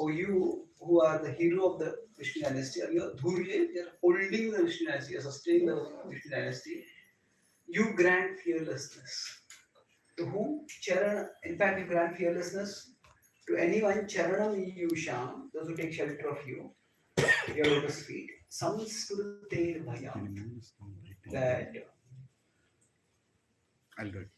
So you who are the hero of the Vishnu dynasty, you are Dhurye, you are holding the Vishnu dynasty, you are sustaining the Vishnu dynasty. You grant fearlessness. To whom? Charan, in fact, you grant fearlessness to anyone, Charanam Yusham, those who take shelter of you, your lotus feet. Samskrute Bhayam. That I'll do it.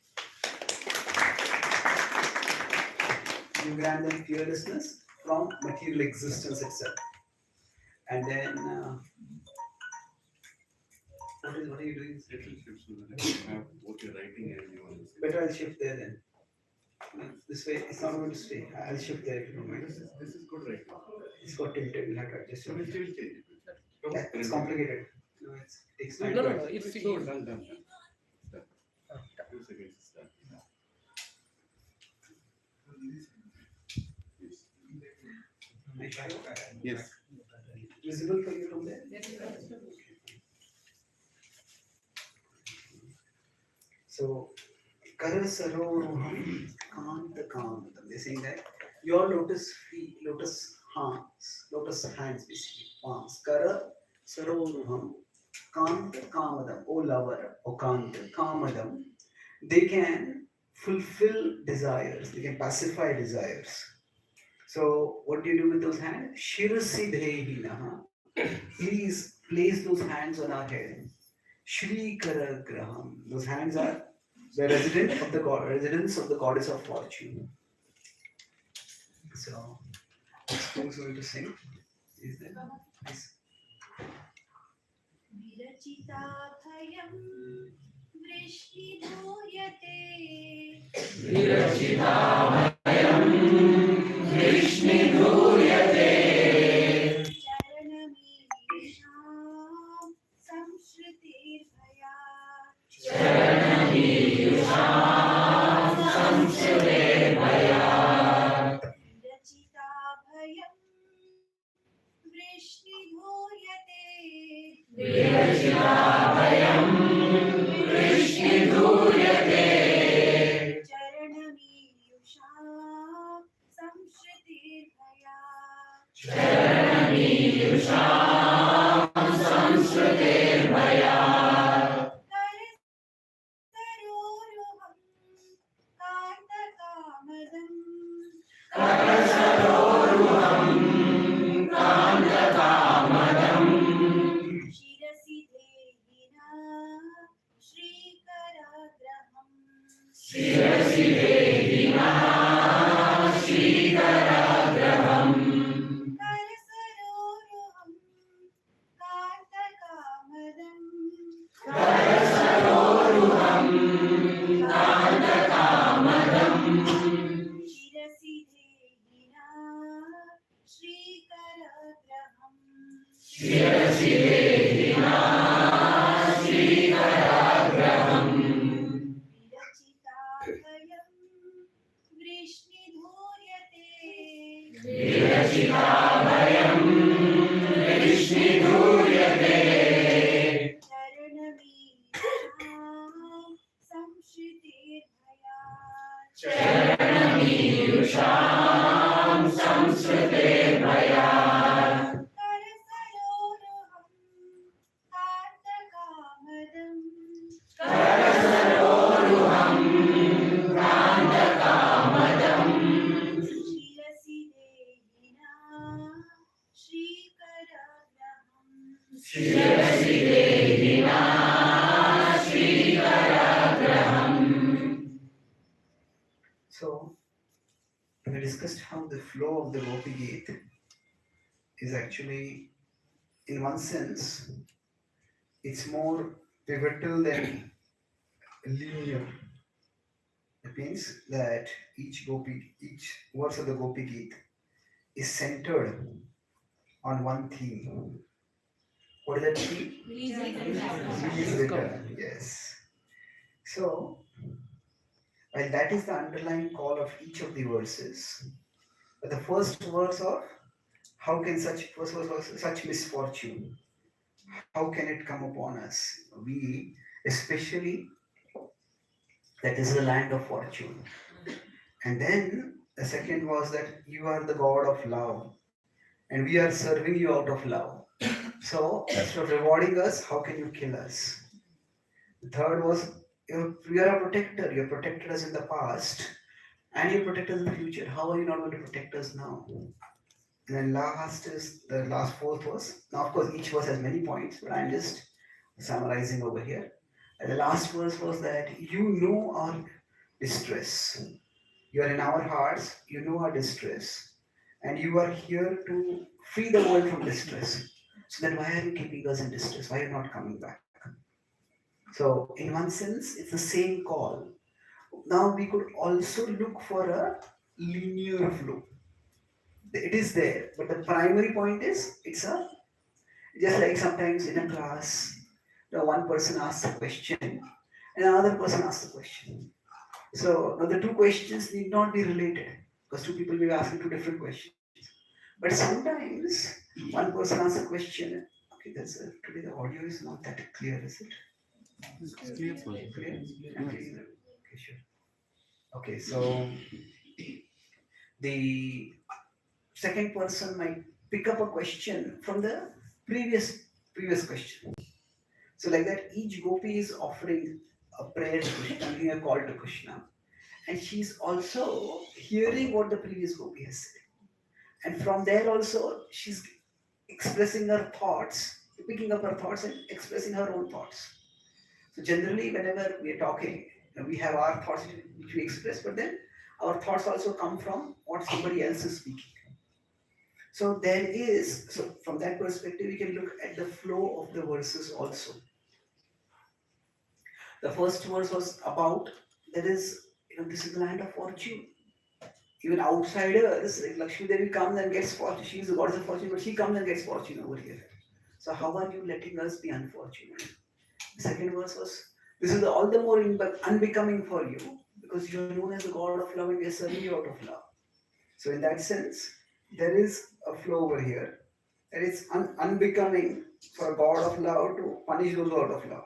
you grant them fearlessness from material existence itself. And then, what are you doing? Little shift so that I can have both your writing and your understanding. Better I'll shift there then. This way, it's not going to stay. I'll shift there if you don't mind. This is good right now. It's got tilted. We'll have to adjust So we'll it. change it. Yeah, it's complicated. No, it takes time. No, to no, no. adjust. If So you done. It's done. 2 seconds is done. Yes. Yes. Visible for you from there? So, Karasaroruham Kanta Kamadam. They're saying that your lotus feet, lotus hands basically, palms. Kara Saroruham Kanta Kamadam, O lover, O Kanta Kamadam. They can fulfill desires, they can pacify desires. So, what do you do with those hands? Shirasidhehinaha. Please place those hands on our head. Shri Karagraham. Those hands are the residents of the goddess of fortune. So, who's going to sing? Is there? Please. विरचिताभयं वृष्णिधूयते विरचिताभयं वृष्णिधूयते चरणमीषां संश्रुतिर्भयात् चरणमीयुषां संश्रुतिर्भयात् विरचिताभयं वृष्णिधूयते विरचिताभयं वृष्णिधूयते चरणमीयुषां संश्रुतिर्भयात् चरणमीयुषां संश्रुतिर्भयात् करसरोरुहं कान्तकामदम् करसरोरुहं कान्तकामदम् शिरसि देहिना श्रीकराग्रहम् शिरसि देहिनः श्रीकराग्रहम् करसरोरुहं कान्तकामदम् करसरोरुहं कान्तकामदम् शिरसि देहिना श्रीकराग्रहम् शिरसि देहिनः श्रीकराग्रहम् विरचिताभयं वृष्णिधूर्यते विरचिताभयं वृष्णिधूयते चरणमीषां संश्रुतिर्भयात् चरणमीयुषां संश्रुतिर्भयात् करसरोरुहं कान्तकामदम् करसरोरुहं कान्तकामदम् शिरसि देहिना श्रीकराग्रहम् शिरसि देहिनः श्रीकराग्रहम्. So, we discussed how the flow of the Gopi Gita is actually, in one sense, it's more pivotal than linear. It means that each verse of the Gopi Gita is centered on one theme. What is that theme? Please return. Yes. So, while that is the underlying call of each of the verses, but the first verse of how can such misfortune, how can it come upon us? We, especially, that is the land of fortune. And then The second was that you are the God of love and we are serving you out of love. So instead of rewarding us, how can you kill us? The third was you are a protector. You have protected us in the past and you protect us in the future. How are you not going to protect us now? And then last is the last fourth was now of course each verse has many points, but I'm just summarizing over here. And the last verse was that you know our distress. You are in our hearts, you know our distress, and you are here to free the world from distress. So then why are you keeping us in distress? Why are you not coming back? So in one sense, it's the same call. Now we could also look for a linear flow. It is there, but the primary point is it's a just like sometimes in a class, the one person asks a question and another person asks a question. So now the two questions need not be related because two people will be asking two different questions. But sometimes one person asks a question. Okay, today the audio is not that clear, is it? It's clear, Swami. Clear? Yes. Okay, sure. Okay, so the second person might pick up a question from the previous question. So like that, each gopi is offering a prayer to Krishna, giving a call to Krishna, and she's also hearing what the previous gopi has said. And from there also, she's expressing her thoughts, picking up her thoughts and expressing her own thoughts. So generally, whenever we are talking, we have our thoughts which we express, but then our thoughts also come from what somebody else is speaking. So from that perspective, we can look at the flow of the verses also. The first verse was about there is, this is the land of fortune. Even outsiders, like Lakshmi Devi comes and gets fortune. She is the goddess of fortune, but she comes and gets fortune over here. So how are you letting us be unfortunate? The second verse was, this is all the more unbecoming for you because you are known as the God of love and we are serving you out of love. So in that sense, there is a flow over here. That it's unbecoming for a God of love to punish those out of love,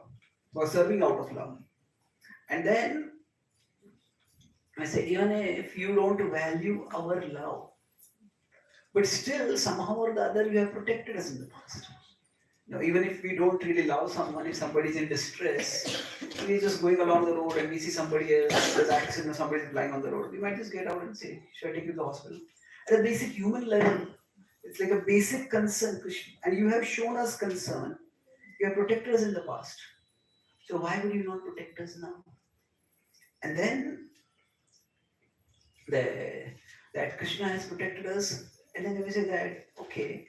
for serving out of love. And then I say, even if you don't value our love, but still somehow or the other you have protected us in the past. Even if we don't really love someone, if somebody is in distress, we're just going along the road and we see somebody else, there's accident or somebody is lying on the road, we might just get out and say, should I take you to the hospital? At a basic human level, it's like a basic concern, Krishna. And you have shown us concern. You have protected us in the past. So why would you not protect us now? And then that Krishna has protected us, and then we say that, okay,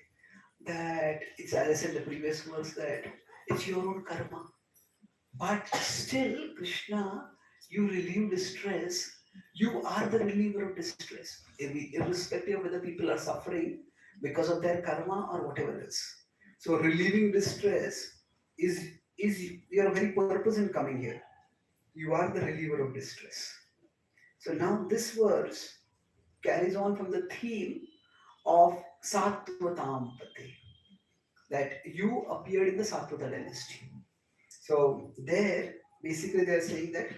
that it's as I said in the previous verse that it's your own karma. But still, Krishna, you relieve distress. You are the reliever of distress, irrespective of whether people are suffering because of their karma or whatever else. So relieving distress is your very purpose in coming here. You are the reliever of distress. So now this verse carries on from the theme of Sattvatam-pati, that you appeared in the Satvata dynasty. So there, basically they are saying that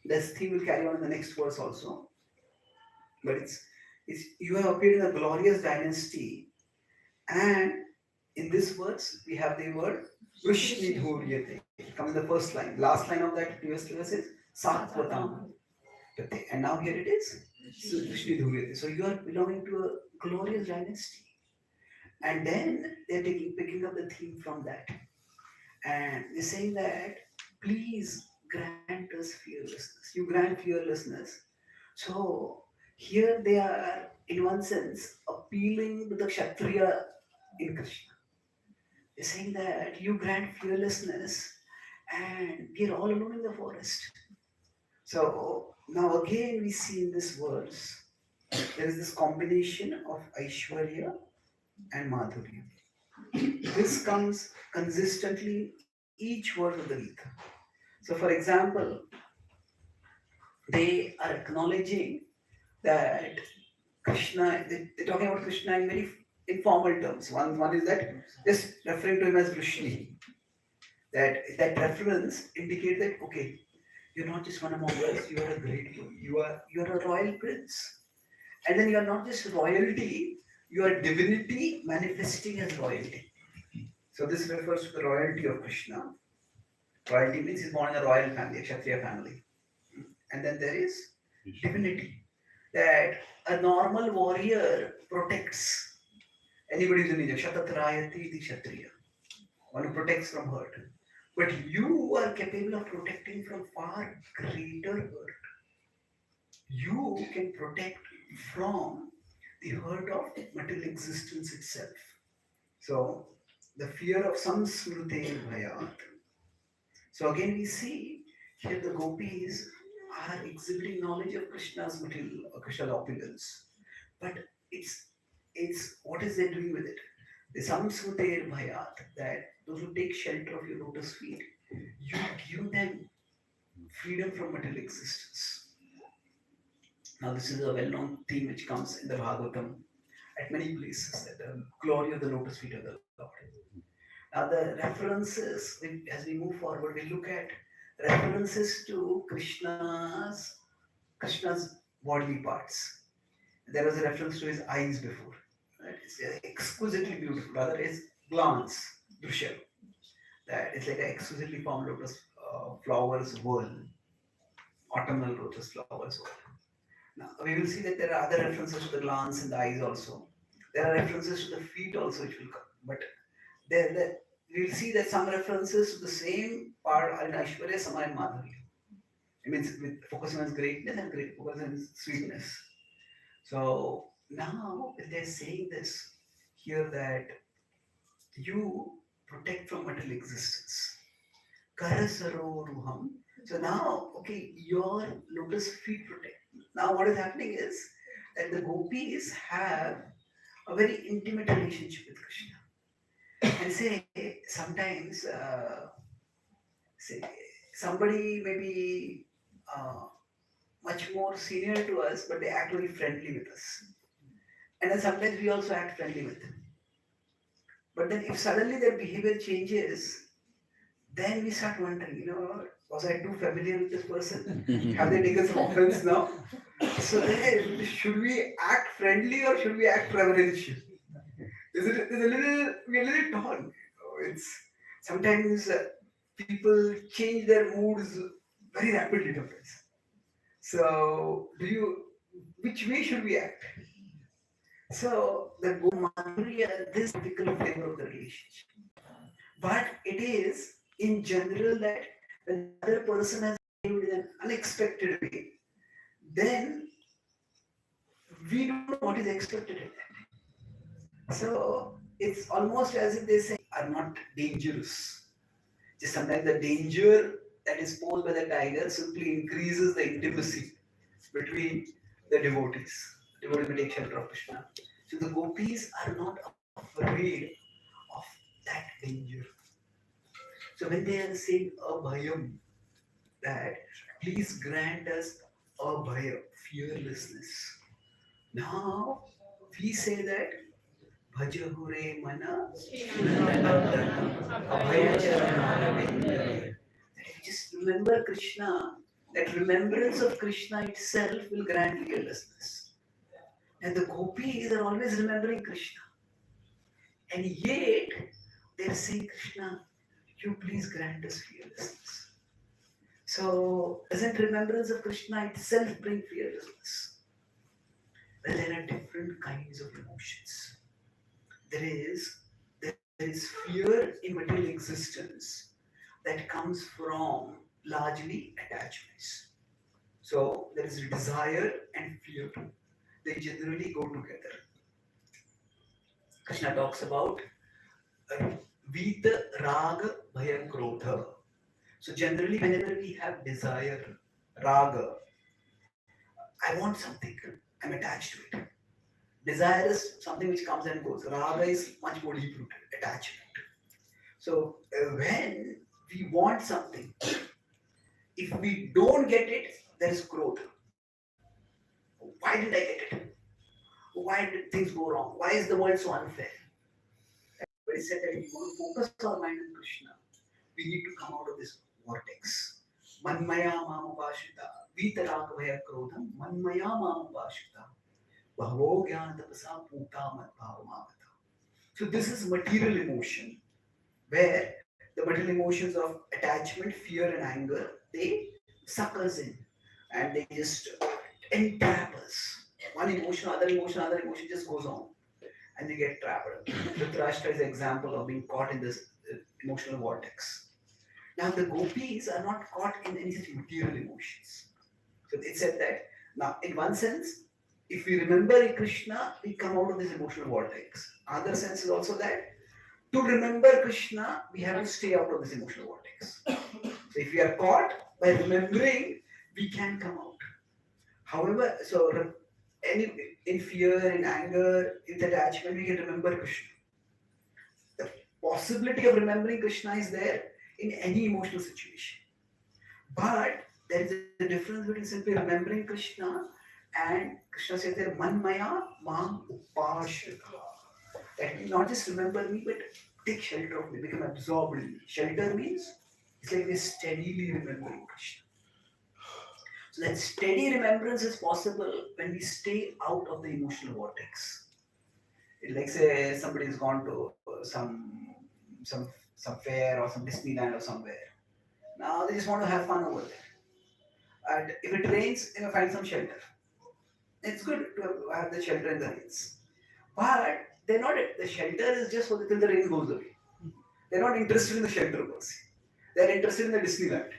this theme will carry on in the next verse also. But it's you have appeared in a glorious dynasty, and in this verse we have the word Vrishnidhuryate. Come in the first line. Last line of that previous verse is Sattvatam. And now here it is Vrishnidhuryate. So you are belonging to a glorious dynasty. And then they're picking up the theme from that. And they're saying that please grant us fearlessness. You grant fearlessness. So here they are, in one sense, appealing to the Kshatriya in Krishna. They're saying that you grant fearlessness and we're all alone in the forest. So now again we see in this verse, there is this combination of Aishwarya and Madhurya. This comes consistently each word of the Gita. So for example, they are acknowledging that Krishna, they're talking about Krishna in very informal terms. One is that just referring to him as Vrishni. That reference indicates that okay, you're not just one among us, you are a great king. You are a royal prince. And then you are not just royalty, you are divinity manifesting as royalty. So this refers to the royalty of Krishna. Royalty means he's born in a royal family, a Kshatriya family. And then there is divinity. That a normal warrior protects anybody who's in India. Shatatrayati iti Kshatriya. One who protects from hurt. But you are capable of protecting from far greater hurt. You can protect from the hurt of material existence itself. So the fear of samsmrute bhayat. So again we see here the gopis are exhibiting knowledge of Krishna's material or Krishna's opulence. But it's what is they doing with it? The samsmrute bhayat, that those who take shelter of your lotus feet, you give them freedom from material existence. Now, this is a well known theme which comes in the Bhagavatam at many places, that the glory of the lotus feet of the Lord. Now, the references, as we move forward, we look at references to Krishna's bodily parts. There was a reference to his eyes before. Right? It's exquisitely beautiful. Other is glance, drishya. That it's like an exquisitely formed lotus flowers whirl, autumnal lotus flowers whirl. Now, we will see that there are other references to the glance and the eyes also. There are references to the feet also which will come. But we will see that some references to the same part are in Aishwarya, Sama and Madhurya. It means with focusing on greatness and focusing on sweetness. So now they're saying this here, that you protect from material existence. Karasaro ruham. So now, okay, your lotus feet protect. Now what is happening is that the gopis have a very intimate relationship with Krishna. And say sometimes, say somebody may be much more senior to us, but they act very friendly with us. And then sometimes we also act friendly with them. But then if suddenly their behavior changes, then we start wondering, was I too familiar with this person? Have they taken some offense now? So then, should we act friendly or should we act reverential? We're a little torn. It's sometimes people change their moods very rapidly nowadays. So, which way should we act? So, the Madhurya, this typical flavor of the relationship. But it is in general that when the other person has behaved in an unexpected way, then we don't know what is expected in that. So it's almost as if they say are not dangerous. Just sometimes the danger that is posed by the tiger simply increases the intimacy between the devotees. Devotees will take shelter of Krishna. So the gopis are not afraid of that danger. So when they are saying abhayam, that please grant us abhaya, fearlessness. Now we say that bhajahure mana abhaya charana. Just remember Krishna. That remembrance of Krishna itself will grant fearlessness. And the gopis are always remembering Krishna. And yet they are saying, Krishna, you please grant us fearlessness. So, doesn't remembrance of Krishna itself bring fearlessness? Well, there are different kinds of emotions. There is fear in material existence that comes from largely attachments. So, there is desire and fear. They generally go together. Krishna talks about Vita, Raga, Bhaya, Krodha. So generally, whenever we have desire, raga, I want something, I'm attached to it. Desire is something which comes and goes. Raga is much more deep rooted, attachment. So when we want something, if we don't get it, there is growth. Why did I get it? Why did things go wrong? Why is the world so unfair? But he said that if we want to focus our mind on Krishna, we need to come out of this vortex. Manmaya mamupashita. Vitaragavaya krodham. Manmaya mamupashita. Bhavo Gyan Tapasa Puta Mat Bhavamavata. So this is material emotion, where the material emotions of attachment, fear, and anger, they suck us in and they just entrap us. One emotion, other emotion just goes on and they get trapped. Dhritarashtra is an example of being caught in this emotional vortex. Now the gopis are not caught in any such material emotions. So it said that now in one sense, if we remember Krishna, we come out of this emotional vortex. Other sense is also that to remember Krishna, we have to stay out of this emotional vortex. So if we are caught by remembering, we can come out. However, in fear, in anger, in attachment, we can remember Krishna. The possibility of remembering Krishna is there in any emotional situation. But there is a difference between simply remembering Krishna and Krishna says there, Manmaya Mam Upashrita. That means not just remember me, but take shelter of me, become absorbed in me. Shelter means it's like we're steadily remembering Krishna. So that steady remembrance is possible when we stay out of the emotional vortex. It like say somebody's gone to some some fair or some Disneyland or somewhere. Now they just want to have fun over there. And if it rains, they find some shelter. It's good to have the shelter in the rains. But they're not the shelter is just so that till the rain goes away. They're not interested in the shelter per se. They're interested in the Disneyland.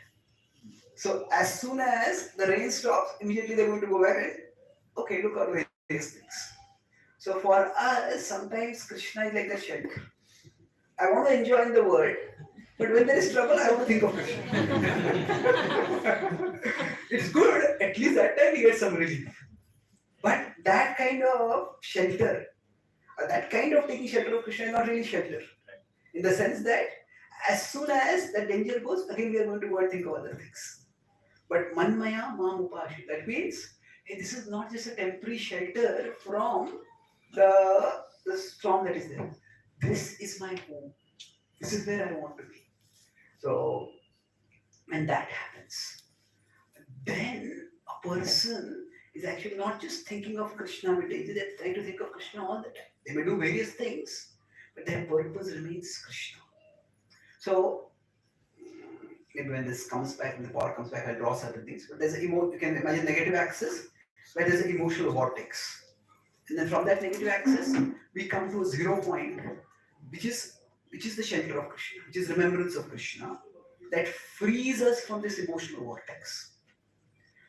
So as soon as the rain stops, immediately they're going to go back and okay, look at various things. So for us, sometimes Krishna is like the shelter. I want to enjoy in the world, but when there is trouble, I want to think of Krishna. It's good, at least that time we get some relief. But that kind of shelter, that kind of taking shelter of Krishna is not really shelter. In the sense that as soon as the danger goes, again we are going to go and think of other things. But Manmaya Mam Upashi, that means hey, this is not just a temporary shelter from the storm that is there. This is my home. This is where I want to be. So when that happens, then a person is actually not just thinking of Krishna, but they're trying to think of Krishna all the time. They may do various things, but their purpose remains Krishna. So maybe when this comes back, when the power comes back, I'll draw certain things. But you can imagine negative axis where there's an emotional vortex. And then from that negative axis, we come to a 0 point, which is the shelter of Krishna, which is remembrance of Krishna, that frees us from this emotional vortex.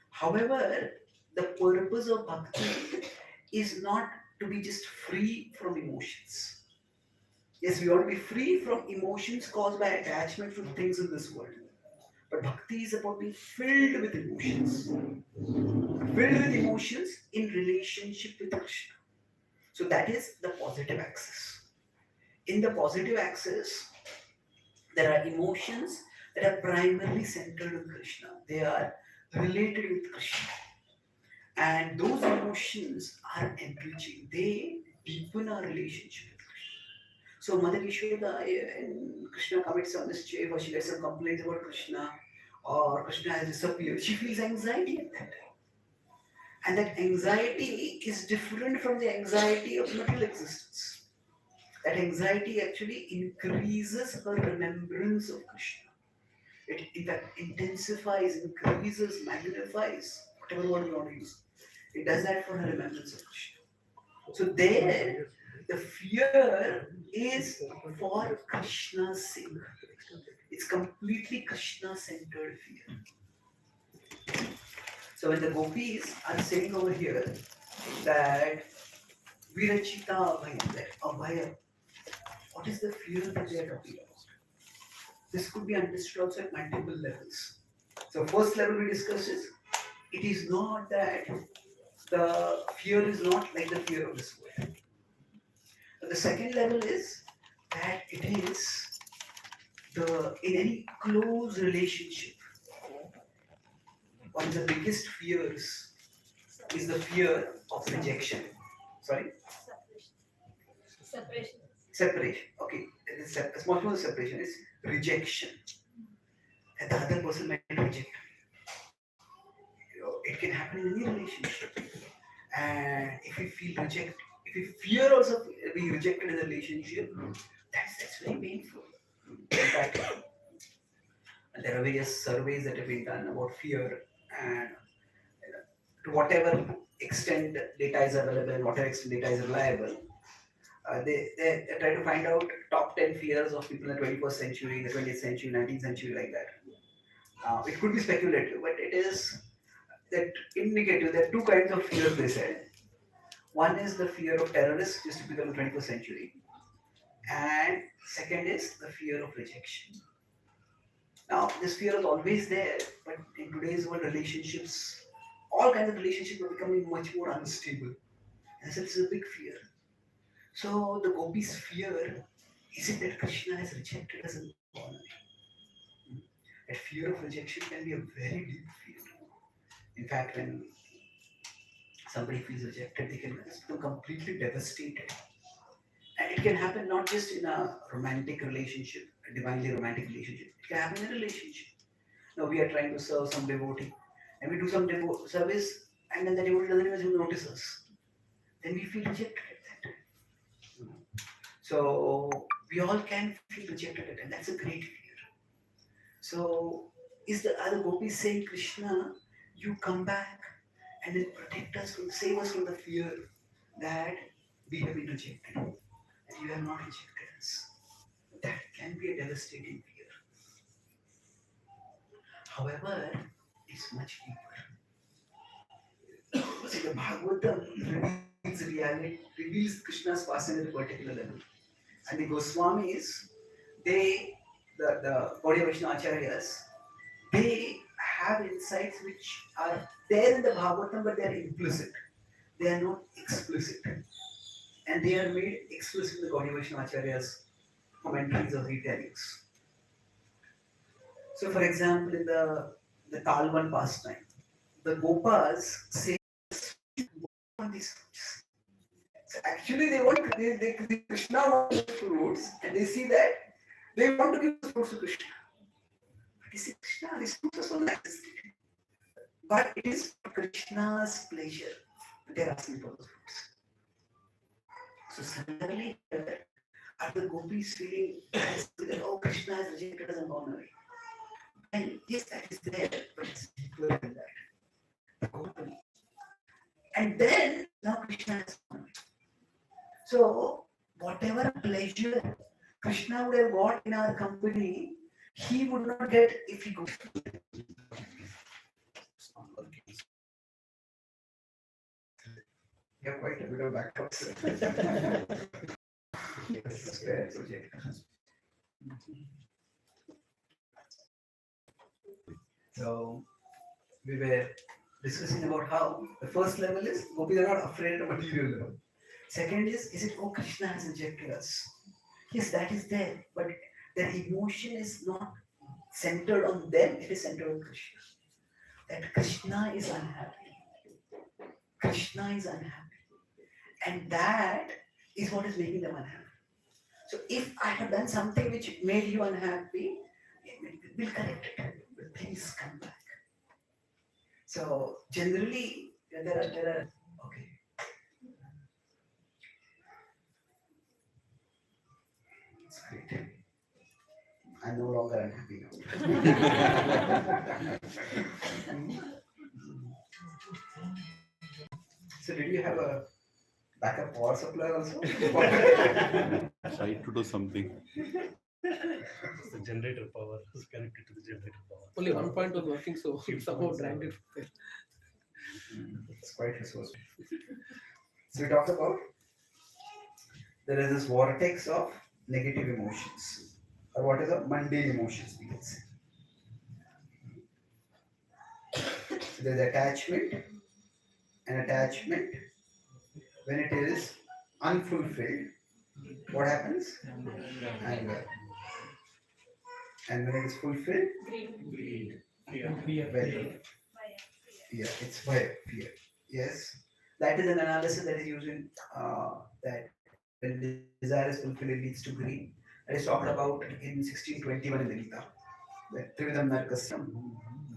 However, the purpose of bhakti is not to be just free from emotions. Yes, we want to be free from emotions caused by attachment from things in this world. But bhakti is about being filled with emotions. Filled with emotions in relationship with Krishna. So that is the positive axis. In the positive axis, there are emotions that are primarily centered on Krishna. They are related with Krishna. And those emotions are enriching. They deepen our relationship with Krishna. So Mother Yashoda and Krishna commits a mischief or she gets some complaints about Krishna or Krishna has disappeared. She feels anxiety at that time. And that anxiety is different from the anxiety of material existence. That anxiety actually increases her remembrance of Krishna. It in fact intensifies, increases, magnifies, whatever word you want to use. It does that for her remembrance of Krishna. So there, the fear is for Krishna's sake. It's completely Krishna-centered fear. So when the gopis are saying over here that Virachita Abhaya, that Abhaya, what is the fear that they are talking about? This could be understood also at multiple levels. So first level we discussed is, it is not that the fear is not like the fear of this world. But the second level is that it is in any close relationship, one of the biggest fears is the fear of rejection. Sorry? Separation. Separation. Okay. It's much more than separation, it's rejection. That the other person might reject. It can happen in any relationship. And if we feel reject, if we fear also being rejected in a relationship, that's very painful. In fact, there are various surveys that have been done about fear, and to whatever extent data is available and whatever extent data is reliable, they try to find out top 10 fears of people in the 21st century, the 20th century, 19th century, like that. It could be speculative, but it is that indicative. There are two kinds of fears, they said. One is the fear of terrorists, which is typical in the 21st century, and second is the fear of rejection. Now, this fear is always there, but in today's world, relationships, all kinds of relationships are becoming much more unstable. And so it's a big fear. So the gopis' fear is it that Krishna has rejected us in honor. That fear of rejection can be a very deep fear. In fact, when somebody feels rejected, they can become completely devastated. And it can happen not just in a romantic relationship, a divinely romantic relationship. It can happen in a relationship. Now we are trying to serve some devotee, and we do some service, and then the devotee doesn't even notice us. Then we feel rejected at that time. So we all can feel rejected at that. That's a great fear. So is the other gopis saying, Krishna, you come back and then protect us from, save us from the fear that we have been rejected, and you have not rejected us. That can be a devastating fear. However, it's much deeper. See, the Bhagavatam reveals Krishna's person at a particular level. And the Goswamis, they, the Gaudiya Vaishnava Acharyas, they have insights which are there in the Bhagavatam, but they are implicit. They are not explicit. And they are made explicit in the Gaudiya Vaishnava Acharyas commentaries or retellings. So, for example, in the Talvan pastime, the Gopas say on these fruits. So actually, they Krishna wants fruits, and they see that they want to give the fruits to Krishna. But they say, Krishna, these fruits are so nice. But it is Krishna's pleasure. They are asking for those fruits. So similarly, are the gopis feeling that, oh, Krishna has rejected us and gone away? And yes, that is there, but it's deeper than that. The company. And then now Krishna has gone away. So whatever pleasure Krishna would have got in our company, he would not get if he goes. It's not working. You have quite a bit of backups. Yes, spare project. So we were discussing about how the first level is gopis are not afraid of material level. Second is it oh Krishna has rejected us? Yes, that is there, but their emotion is not centered on them, it is centered on Krishna. That Krishna is unhappy. Krishna is unhappy. And that is what is making them unhappy. So if I have done something which made you unhappy, we'll correct it. But please come back. So generally there are okay. It's great. I'm no longer unhappy now. So did you have a backup power supply also? Try to do something. The generator power is connected to the generator power. Only one point was working, so somehow dragged it. It's quite resourceful. So we talked about there is this vortex of negative emotions, or what is a mundane emotions we can say. So there's attachment, and attachment when it is unfulfilled, what happens? Anger. And when it is fulfilled, fear. Yeah, it's fear. Yes, that is an analysis that is used in that when desire is fulfilled, it leads to greed. That is talked about in 1621 in the Gita. The Trividam Narkasyam,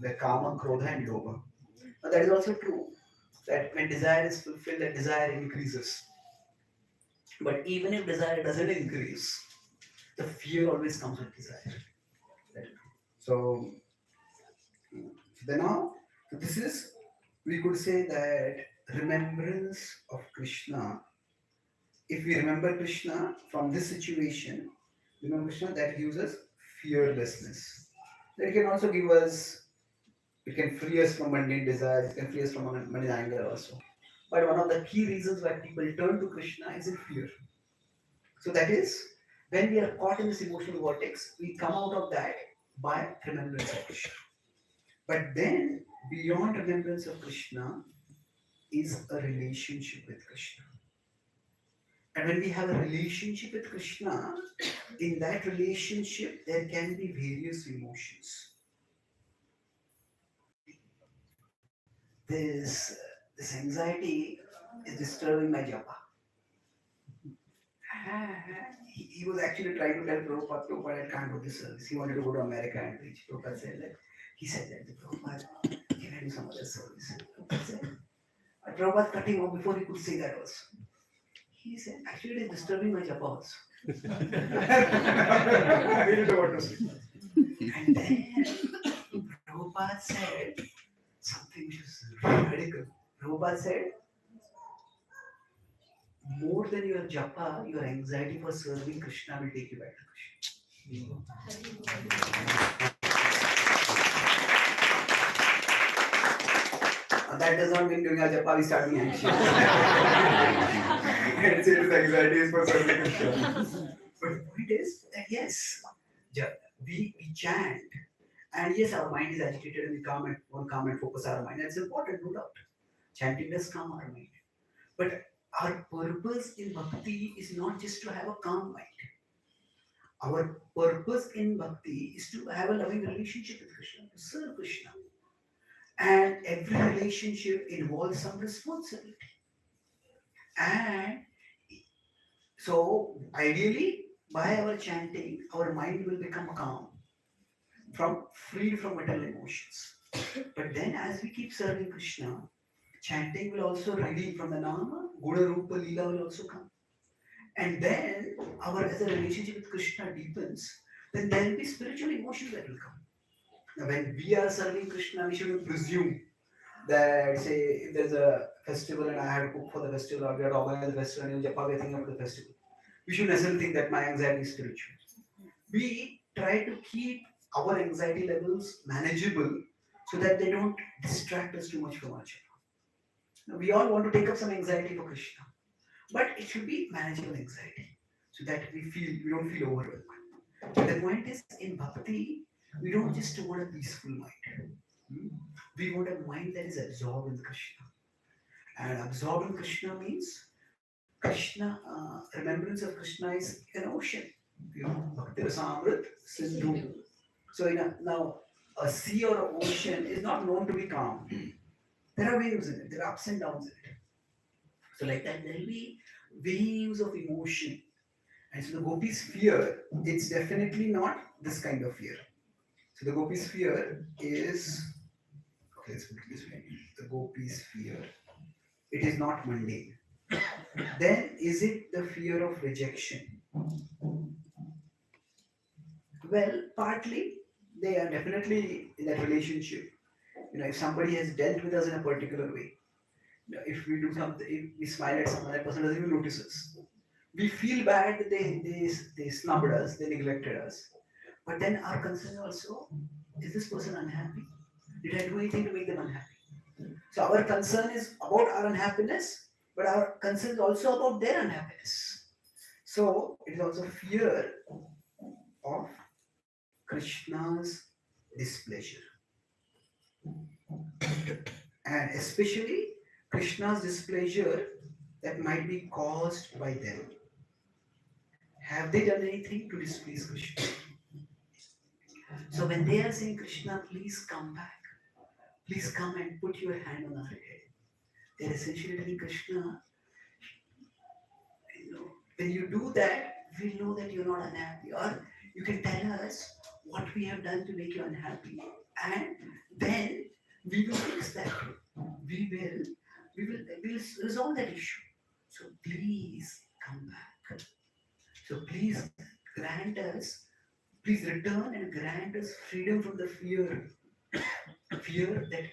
the Kama, Krodha, and Lobha. But that is also true. that when desire is fulfilled, that desire increases. But even if desire doesn't increase, the fear always comes with desire. So, then now, so this is, we could say that remembrance of Krishna. If we remember Krishna from this situation, remember Krishna, that gives us fearlessness. That can also give us, it can free us from mundane desires, it can free us from mundane anger also. But one of the key reasons why people turn to Krishna is in fear. So that is, when we are caught in this emotional vortex, we come out of that by remembrance of Krishna. But then, beyond remembrance of Krishna, is a relationship with Krishna. And when we have a relationship with Krishna, in that relationship, there can be various emotions. This anxiety is disturbing my japa. He was actually trying to tell Prabhupada, I can't go to this service. He wanted to go to America and preach. Prabhupada said that. He said that to Prabhupada, can I do some other service? Prabhupada said, Prabhupada cut him off before he could say that also. He said, actually it is disturbing my japa also. I really don't want to say. And then Prabhupada said something which was radical. Prabhupada said, more than your japa, your anxiety for serving Krishna will take you back to Krishna. That does not mean during our japa we start being anxious. And say this anxiety is for serving Krishna. But the point is that yes, we chant, and yes, our mind is agitated and we want to calm and focus our mind. That's important, no doubt. Chanting does calm our mind. But our purpose in bhakti is not just to have a calm mind. Our purpose in bhakti is to have a loving relationship with Krishna, to serve Krishna. And every relationship involves some responsibility. And so, ideally, by our chanting, our mind will become calm, freed from material emotions. But then, as we keep serving Krishna, chanting will also relieve from the Nama, Guna Rupa Leela will also come. And then, as a relationship with Krishna deepens, then there will be spiritual emotions that will come. Now, when we are serving Krishna, we shouldn't presume that, say, if there's a festival and I have to cook for the festival, or we have to organize the festival and Japa getting up to the festival, we should necessarily think that my anxiety is spiritual. We try to keep our anxiety levels manageable so that they don't distract us too much from our Japa. Now, we all want to take up some anxiety for Krishna, but it should be manageable anxiety so that we don't feel overwhelmed. But the point is, in bhakti, we don't just want a peaceful mind. We want a mind that is absorbed in Krishna. And absorbed in Krishna means remembrance of Krishna is an ocean. Bhakti Rasamrit Sindhu. So now a sea or an ocean is not known to be calm. There are waves in it, there are ups and downs in it. So like that, there will be waves of emotion. And so the gopis' fear, it's definitely not this kind of fear. So the gopis' fear is, okay, let's put it this way. The gopis' fear, it is not mundane. Then is it the fear of rejection? Well, partly they are definitely in that relationship. If somebody has dealt with us in a particular way, if we do something, if we smile at someone, that person doesn't even notice us. We feel bad that they snubbed us, they neglected us. But then our concern also, is this person unhappy? Did I do anything to make them unhappy? So our concern is about our unhappiness, but our concern is also about their unhappiness. So it is also fear of Krishna's displeasure. And especially Krishna's displeasure that might be caused by them. Have they done anything to displease Krishna? So when they are saying, Krishna, please come back, please come and put your hand on our head, they're essentially telling Krishna, when you do that, we know that you're not unhappy. Or you can tell us what we have done to make you unhappy. And then we will fix that. We will we will resolve that issue. So please come back. So please grant us, please return and grant us freedom from the fear, fear that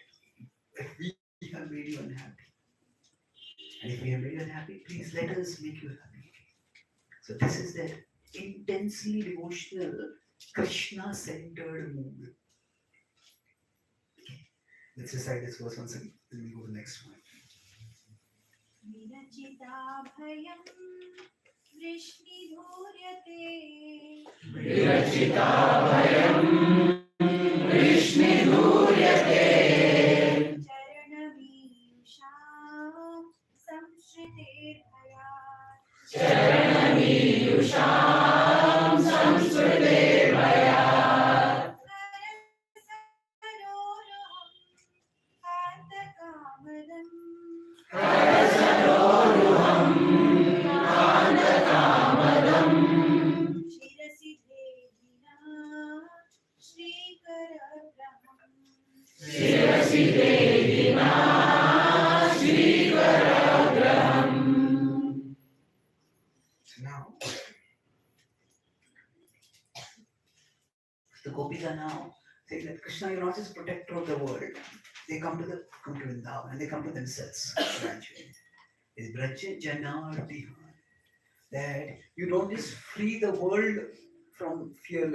if we have made you unhappy. And if we have made you unhappy, please let us make you happy. So this is that intensely devotional, Krishna-centered mood. Let's recite this verse once again. Then we go to the next one. विरचिताभयं वृष्णिधूर्यते विरचिताभयं वृष्णिधूर्यते चरणमीयुषां संश्रितेर्भयात् चरणमीयुषां संस्कृतेर्भयात् हरसरोरुहं कान्तकामदम् हरसरोरुहं कान्तकामदम् शिरसि देहिना श्रीकरग्रहम् शिरसि देहिना श्रीकराग्रहम्. So now, the gopis are now saying that Krishna, you're not just protector of the world. They come to Vrindavan and they come to themselves gradually. It's Braja Janardihan. That you don't just free the world from fear,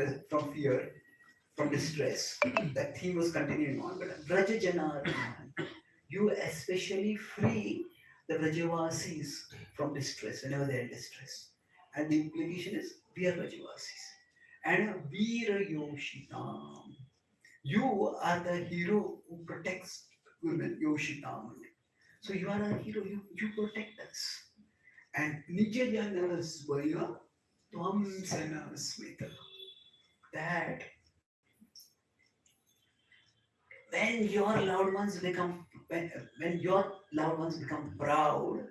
from distress. That theme was continuing on, but Braja Janardihan. You especially free the Brajavasis from distress whenever they're in distress. And the implication is we are Brajavasis. And Veera Yoshitam. You are the hero who protects women, Yoshitam. So you are a hero, you protect us. And Nijayana Svaya Tvam Sana Smita. That when your loved ones become when your loved ones become proud,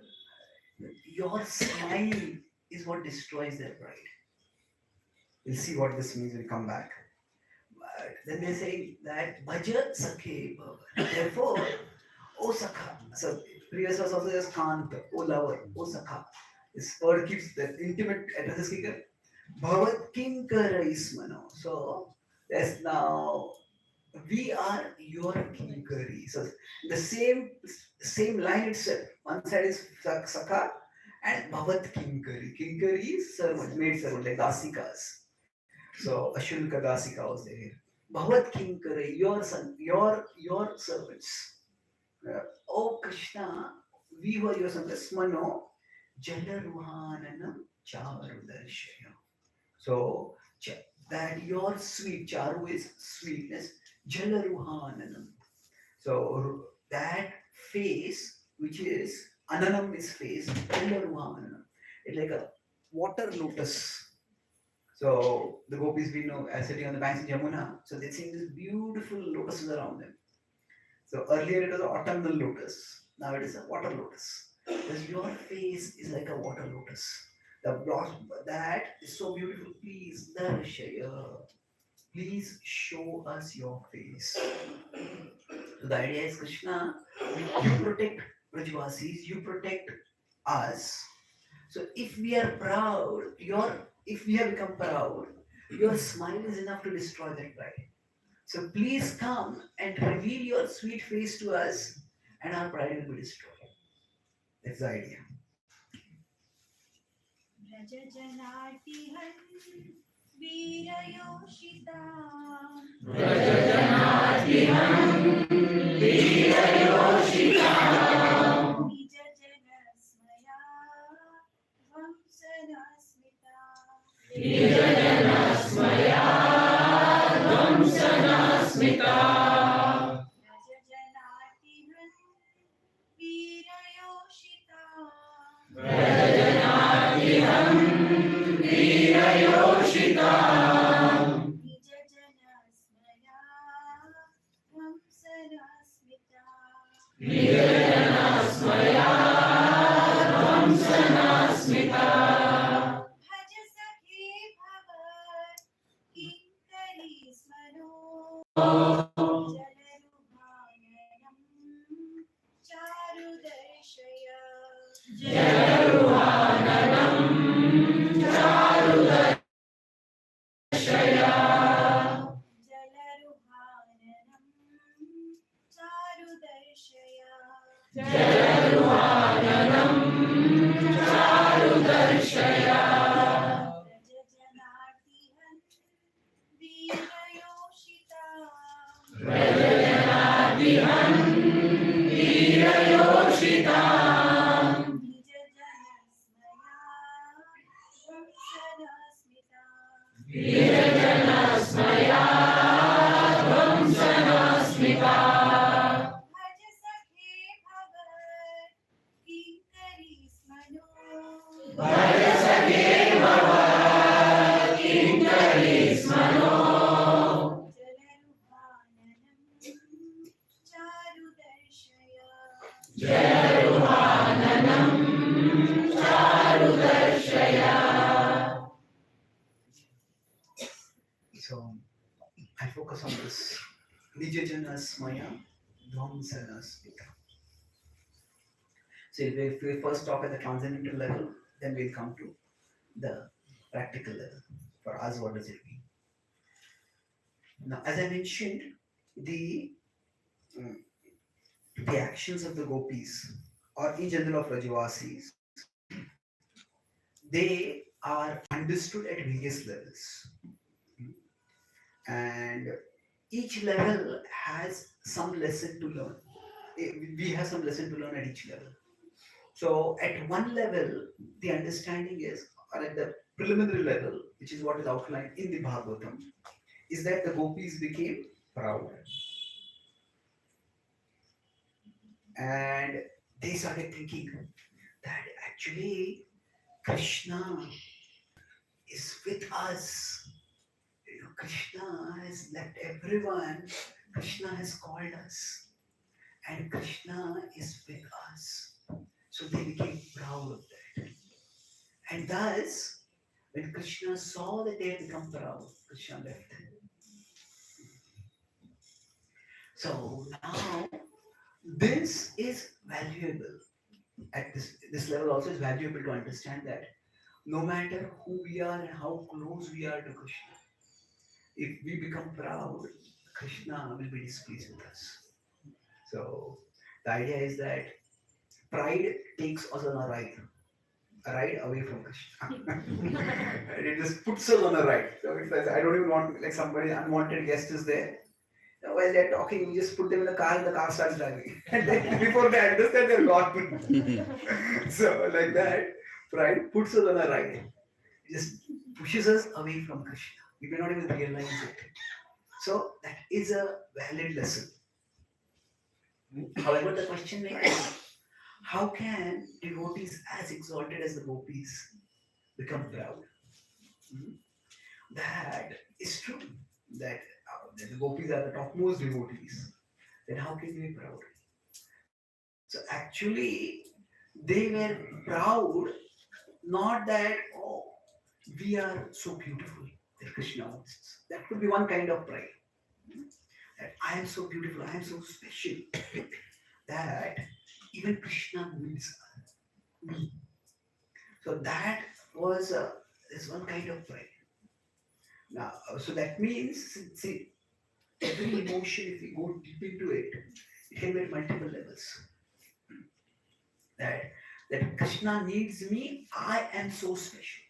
your smile is what destroys their pride. We'll see what this means when we come back. But then they say that Bhaja Sakhe Bhava. Therefore, O Sakha. So previous was also just Kant, O lover, O Sakha. This word keeps the intimate address given. Bhavat Kinkara Ismano. So there's now we are your Kinkari. So the same line itself. One side is Sakha and Bhavat Kinkari. Kinkari is servant, maid servant, like Dasikas. So Ashulka Dasika was there. Bhavat Kinkari, your son, your servants. Oh Krishna, we were your servants. Mano Jalaruhananam Charudarshaya. So that your sweet charu is sweetness, Jalaruhananam. So that face, which is Ananam is face, Jalaruhananam. It's like a water lotus. So the gopis we know are sitting on the banks of Yamuna. So they're seeing these beautiful lotuses around them. So earlier it was an autumnal lotus. Now it is a water lotus. Because your face is like a water lotus. The blossom that is so beautiful. Please, Darshaya. Please show us your face. So the idea is Krishna, you protect Brajvasis, you protect us. So if we are proud, if we have become proud, your smile is enough to destroy that pride. So please come and reveal your sweet face to us, and our pride will be destroyed. That's the idea. व्रजजनाटिहन् वीरयोषिताम् व्रजजनातिहं वीरयोषिताम् निजजनस्मया ध्वंसनस्मिता निजजनस्मया ध्वंसनस्मिता व्रजजनाटिहन् वीरयोषिताम् व्रजजनातिहं वीरयोषिताम् निजजनस्मया ध्वंसनस्मिता निजजनस्मया ध्वंसनस्मिता भज सखे भवत् किङ्करी स्मरो जलरुहाननं चारुदर्शनम् Viranasmaya Dhamsanasmita Bhaja Sakhe Bhagat Kinkari Smano Bhajasake Bhava Kinkari Smano Jalaruhananam Charudarshaya Jaruhananam Charudarshaya. So I focus on this. Nijajana Smaya Dhamsana Smita. So if we first talk at the transcendental level, then we'll come to the practical level. For us, what does it mean? Now, as I mentioned, the actions of the gopis, or in general of Rajavasis, they are understood at various levels, and each level has some lesson to learn. We have some lesson to learn at each level. So at one level, the understanding is, or at the preliminary level, which is what is outlined in the Bhagavatam, is that the gopis became proud. And they started thinking that actually Krishna is with us. You know, Krishna has left everyone. Krishna has called us. And Krishna is with us. So they became proud of that. And thus, when Krishna saw that they had become proud, Krishna left them. So now, this is valuable. At this level also is valuable to understand that no matter who we are and how close we are to Krishna, if we become proud, Krishna will be displeased with us. So the idea is that pride takes us on a ride away from Krishna. And it just puts us on a ride. So it's like, I don't even want, like somebody unwanted guest is there. While they're talking, we just put them in the car and the car starts driving. And then before they understand, they're gone. So like that, pride puts us on a ride. It just pushes us away from Krishna. We may not even realize it. So that is a valid lesson. However, the question may ask, how can devotees as exalted as the gopis become proud? That is true. That the gopis are the topmost devotees. Then how can they be proud? So actually, they were proud, not that, oh, we are so beautiful that Krishna wants us. That could be one kind of pride. That I am so beautiful, I am so special, that even Krishna needs me. So that was is one kind of pride. Now, so that means, see, every emotion, if we go deep into it, it can be at multiple levels. That Krishna needs me, I am so special.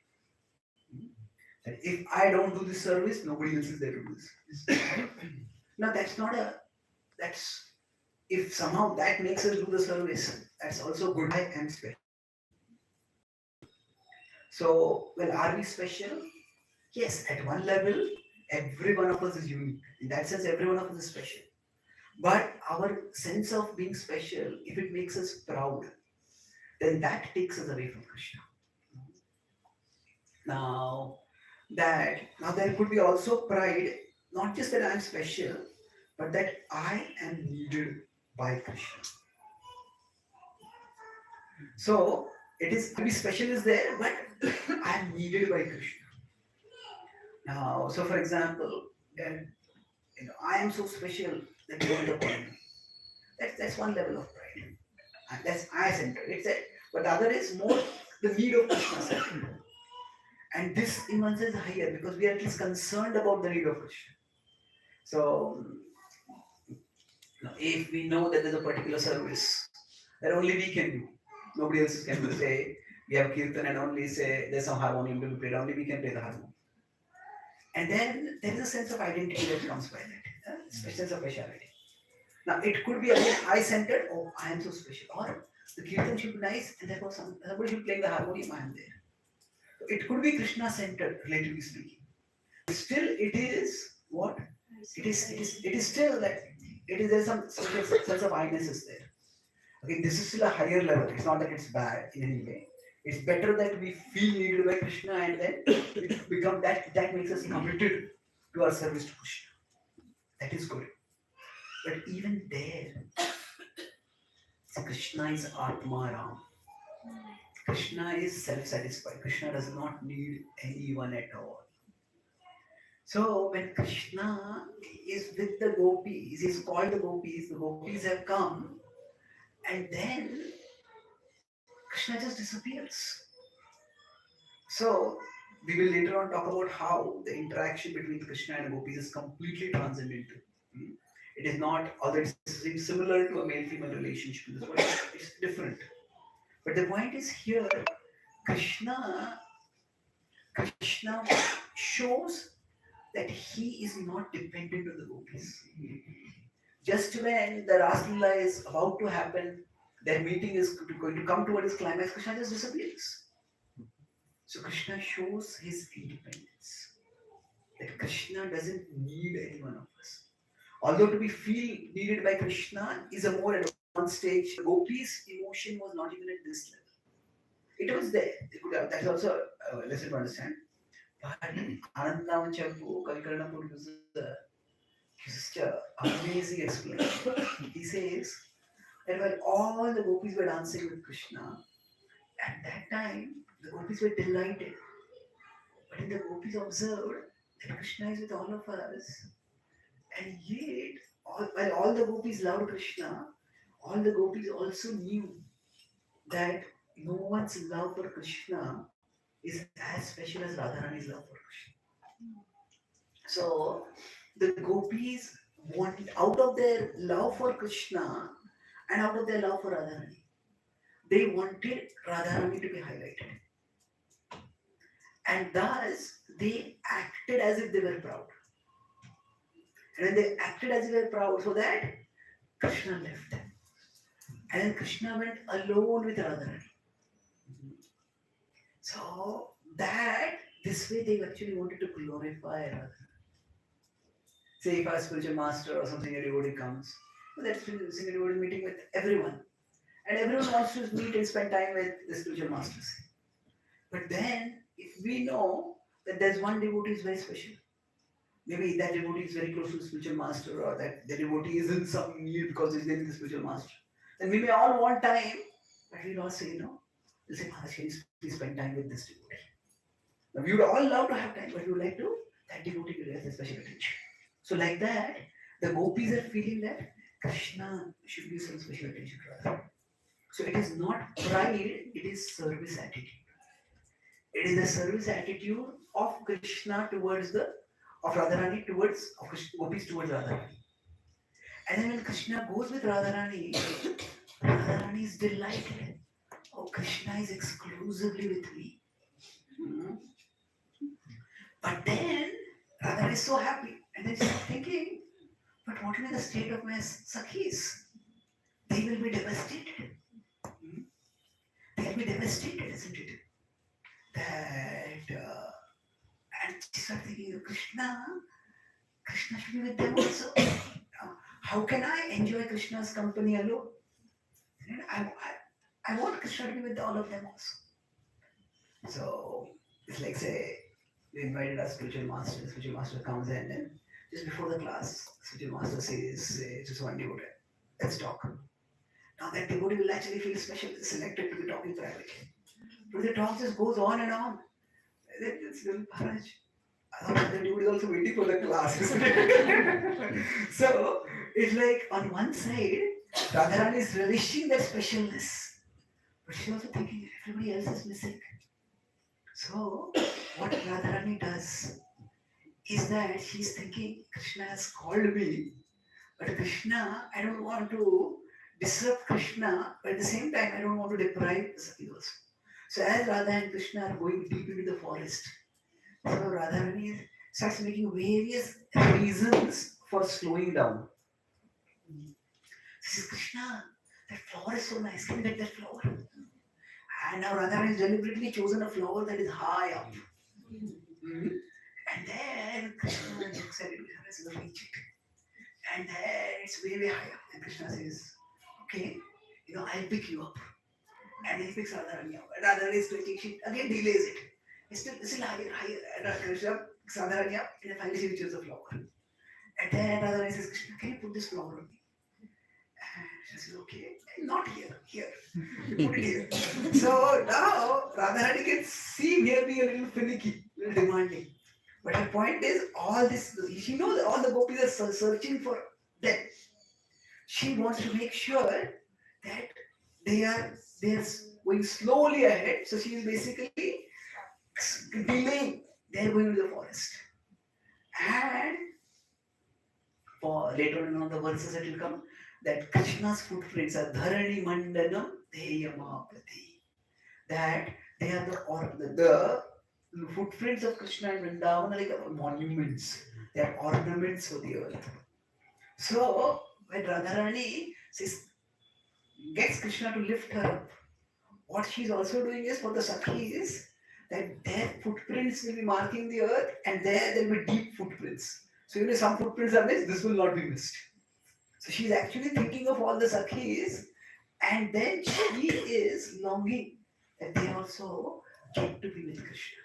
That if I don't do this service, nobody else is there to do this. Now that's not that's, if somehow that makes us do the service, that's also good. I am special. So, well, are we special? Yes, at one level, every one of us is unique. In that sense, every one of us is special. But our sense of being special, if it makes us proud, then that takes us away from Krishna. Now there could be also pride, not just that I am special, but that I am needed by Krishna. So it is, to be special is there, but I am needed by Krishna. Now, so for example, I am so special that you want to call me. That's one level of pride. And that's I-centered. It's that, but the other is more the need of Krishna-centered. And this in one sense is higher because we are at least concerned about the need of Krishna. So if we know that there's a particular service that only we can do, nobody else can do. Say we have kirtan and only say there's some harmonium to be played, only we can play the harmonium. And then there is a sense of identity that comes by that, a sense of speciality. Now it could be again I-centered, oh I am so special, or the kirtan should be nice and therefore somebody should play the harmonium, I am there. It could be Krishna centered, relatively speaking. Still, it is what? It is still that there's some sense of highness is there. Okay, this is still a higher level. It's not that it's bad in any way. It's better that we feel needed by Krishna and then it become that makes us committed to our service to Krishna. That is good. But even there, Krishna is Atma Ram. Krishna is self-satisfied. Krishna does not need anyone at all. So when Krishna is with the gopis, he's called the gopis have come, and then Krishna just disappears. So we will later on talk about how the interaction between Krishna and gopis is completely transcendental. It is not, although it seems similar to a male-female relationship in this way, it's different. But the point is here, Krishna shows that he is not dependent on the gopis. Just when the Raslila is about to happen, their meeting is going to come toward its climax, Krishna just disappears. So Krishna shows his independence. That Krishna doesn't need any one of us. Although to be feel needed by Krishna is a more advanced stage, the gopis' emotion was not even at this level. It was there. That's also a lesson to understand. But Anandam Champu, Kavikarnapur uses an amazing explanation. He says that while all the gopis were dancing with Krishna, at that time the gopis were delighted. But then the gopis observed that Krishna is with all of us, and yet, while all the gopis loved Krishna, all the gopis also knew that no one's love for Krishna is as special as Radharani's love for Krishna. So the gopis wanted, out of their love for Krishna and out of their love for Radharani, they wanted Radharani to be highlighted. And thus they acted as if they were proud. And when they acted as if they were proud, so that Krishna left them. And then Krishna went alone with Radharani. So that this way they actually wanted to glorify Radharani. Say if a spiritual master or something, a devotee comes, so that spiritual devotee meeting with everyone. And everyone wants to meet and spend time with the spiritual masters. But then, if we know that there's one devotee is very special, maybe that devotee is very close to the spiritual master, or that the devotee is in some need because he's getting the spiritual master, then we may all want time, but we'll all say no. We'll say, Maharaj, can you please spend time with this devotee? Now, we would all love to have time, but we would like to, that devotee to get the special attention. So, like that, the gopis are feeling that Krishna should give some special attention to us. So, it is not pride, it is service attitude. It is the service attitude of Krishna towards of Radharani towards, of gopis towards Radharani. And then when Krishna goes with Radharani, Radharani is delighted. Oh, Krishna is exclusively with me. But then Radharani is so happy. And then she's thinking, but what will be the state of my Sakhis? They will be devastated. They will be devastated, isn't it? And she started thinking, Krishna should be with them also. How can I enjoy Krishna's company alone? I want Krishna to be with all of them also. So it's like, say, we invited our spiritual master. The spiritual master comes in, and just before the class, the spiritual master says, just one devotee, let's talk. Now that devotee will actually feel special, selected to be talking privately. But the talk just goes on and on. It's little Maharaj. The devotee is also waiting for the class. So it's like on one side, Radharani is relishing that specialness. But she's also thinking everybody else is missing. So what Radharani does is that she's thinking, Krishna has called me, but Krishna, I don't want to disrupt Krishna, but at the same time, I don't want to deprive the Sakhi also. So as Radha and Krishna are going deep into the forest, so Radharani starts making various reasons for slowing down. She says, Krishna, that flower is so nice, can you get that flower? And now Radharani has deliberately chosen a flower that is high up. And then Krishna looks at it, Krishna says, reach it. And then it's way high up. And Krishna says, okay, I'll pick you up. And he picks Radharani up. And Radharani is taking it, again delays it. It's still higher. And Krishna picks Radharani up, and then finally she reaches the flower. And then Radharani says, Krishna, can you put this flower on me? And she says, okay, not here. You put it here. So now Radharani can see here being a little finicky, a little demanding. But her point is, all this, she knows that all the gopis are searching for them. She wants to make sure that they are going slowly ahead. So she is basically delaying. They are going to the forest. And for later on the verses that will come, that Krishna's footprints are dharani mandanam deyamapati. That they are the footprints of Krishna and Vrindavan are like monuments. They are ornaments for the earth. So when Radharani gets Krishna to lift her up, what she's also doing is for the Sakhis, that their footprints will be marking the earth, and there will be deep footprints. So some footprints are missed, this will not be missed. So she's actually thinking of all the Sakhis, and then she is longing that they also get to be with Krishna.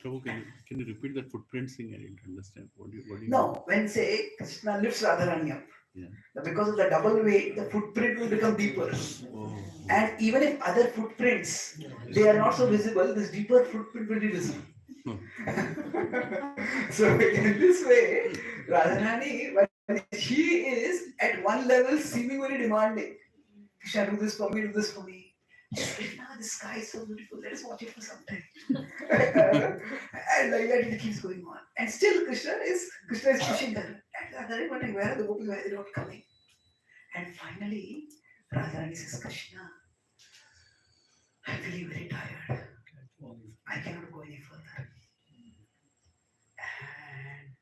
Prabhu, can you repeat that footprint thing? I didn't understand. What do you No, when say Krishna lifts Radharani up, Yeah. because of the double weight, the footprint will become deeper. Oh. And even if other footprints, they are not so visible, this deeper footprint will be visible. So in this way, Radharani, when she is at one level seemingly demanding, Krishna, do this for me, do this for me. Krishna, the sky is so beautiful, let us watch it for some time. And like that it keeps going on. And still Krishna is pushing her. And Radharani wondering, where are the gopis, why are they not coming? And finally, Radharani says, Krishna, I'm feeling very tired. I cannot go any further. And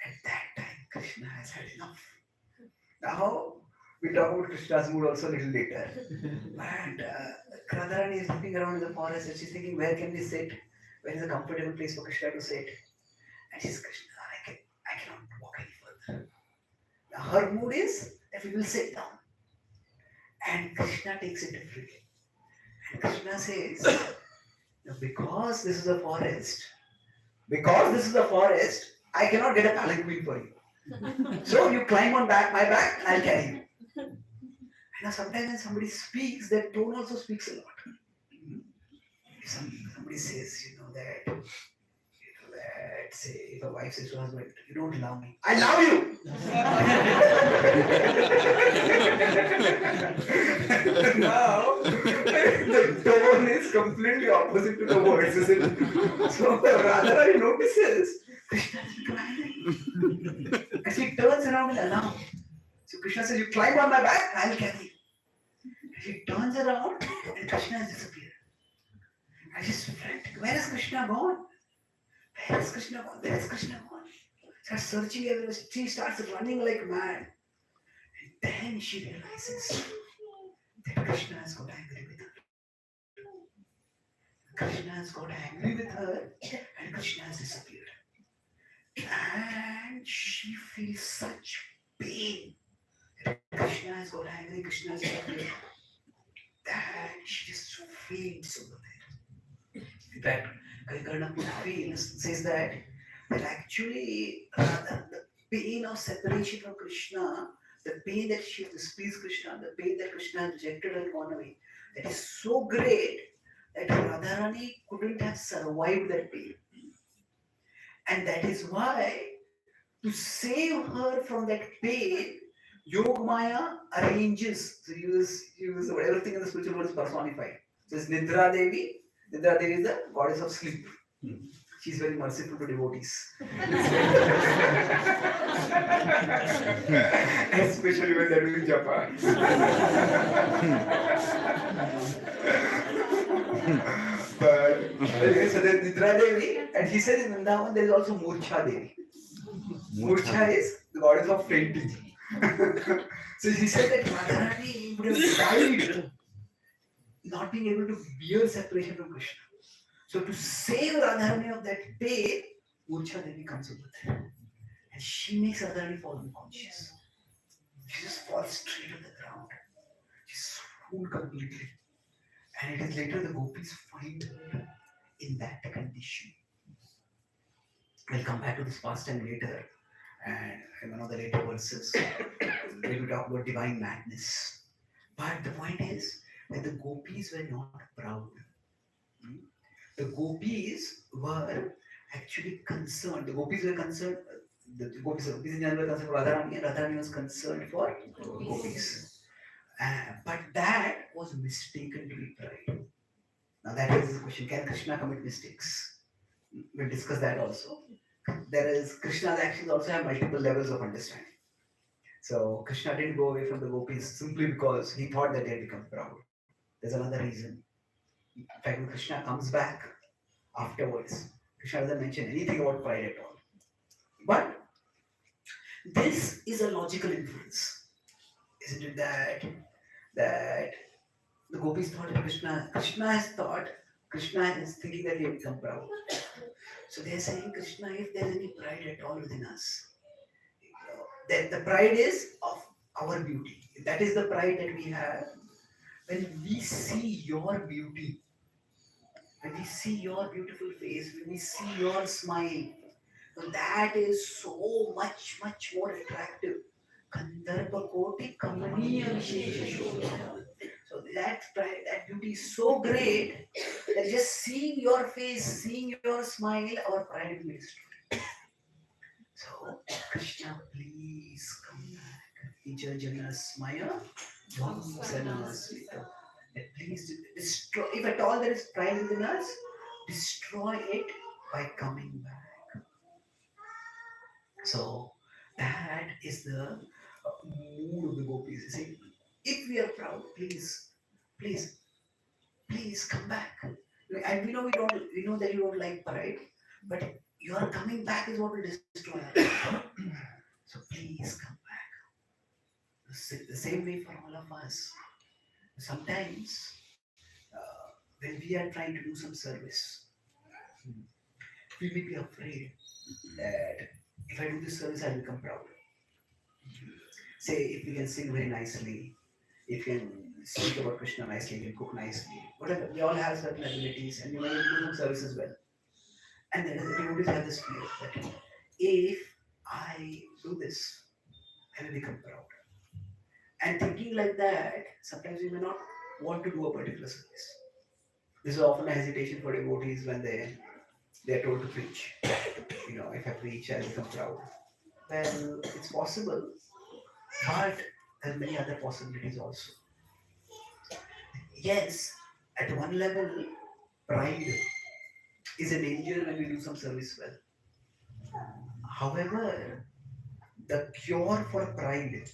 at that time, Krishna has had enough. Now, we talk about Krishna's mood also a little later. And Radharani is looking around in the forest and she's thinking, where can we sit? Where is a comfortable place for Krishna to sit? And she says, Krishna, I cannot walk any further. Now, her mood is that we will sit down. And Krishna takes it differently. And Krishna says, because this is a forest, I cannot get a palanquin for you. So you climb on my back, and I'll carry you. And now sometimes when somebody speaks, that tone also speaks a lot. If somebody says, that say, if a wife says to her husband, you don't love me. I love you! Now, the tone is completely opposite to the words, isn't it? So Radharani notices, Krishna is crying. And she turns around and allows. So Krishna says, you climb on my back, I'll carry you. And she turns around and Krishna has disappeared. And she's frantic. Where is Krishna gone? Where is Krishna gone? Starts searching everywhere. She starts running like mad. And then she realizes that Krishna has got angry with her. And Krishna has disappeared. And she feels such pain. Krishna has got angry, Krishna has disappeared. That she just faints over there. In fact, Karnapur says that actually the pain of separation from Krishna, the pain that she displeased Krishna, the pain that Krishna has rejected and gone away, that is so great that Radharani couldn't have survived that pain. And that is why, to save her from that pain, Yogamaya arranges, so use everything in the spiritual world is personified. So it's Nidra Devi. Nidra Devi is the goddess of sleep. She's very merciful to devotees. Especially when they're doing japa. So there's Nidra Devi, and he said in Vrindavan there is also Murcha Devi. Murcha is the goddess of fainting. So he said that Radharani would have died not being able to bear separation from Krishna. So to save Radharani of that pain, Murcha Devi comes over there. And she makes Radharani fall unconscious. She just falls straight on the ground. She's swooned completely. And it is later the gopis find her in that condition. We'll come back to this past time later. And in one of the later verses, we will talk about divine madness. But the point is that the gopis were not proud. Hmm? The gopis were actually concerned. The gopis were concerned. The gopis in general were concerned for Radharani, and Radharani was concerned for gopis. But that was mistaken to be pride. Now that is the question: can Krishna commit mistakes? We'll discuss that also. There is Krishna's actions also have multiple levels of understanding. So Krishna didn't go away from the gopis simply because he thought that they had become proud. There's another reason. In fact, when Krishna comes back afterwards, Krishna doesn't mention anything about pride at all. But this is a logical inference, isn't it? That the gopis thought that Krishna is thinking that he had become proud. So they are saying, Krishna, if there is any pride at all within us, that the pride is of our beauty. That is the pride that we have. When we see your beauty, when we see your beautiful face, when we see your smile, that is so much more attractive. Kandharpa Koti Kamaniya Vishesha Shobha. So that pride, that beauty is so great that just seeing your face, seeing your smile, our pride will be destroyed. So Krishna, please come back. Ija Jana Smaya Vamsana Smita. Please destroy, if at all there is pride within us, destroy it by coming back. So that is the mood of the gopis. They say, if we are proud, please come back. And we know that you don't like pride, but your coming back is what will destroy us. So please come back. The same way for all of us. Sometimes when we are trying to do some service, we may be afraid that if I do this service, I'll become proud. Say, if we can sing very nicely, if we can speak about Krishna nicely, we can cook nicely, whatever. We all have certain abilities and we might do some service as well. And then we always have this fear that if I do this, I will become proud. And thinking like that, sometimes we may not want to do a particular service. This is often a hesitation for devotees when they are told to preach. If I preach, I'll become proud. Well, it's possible, but there are many other possibilities also. Yes, at one level, pride is a danger when we do some service well. However, the cure for pride,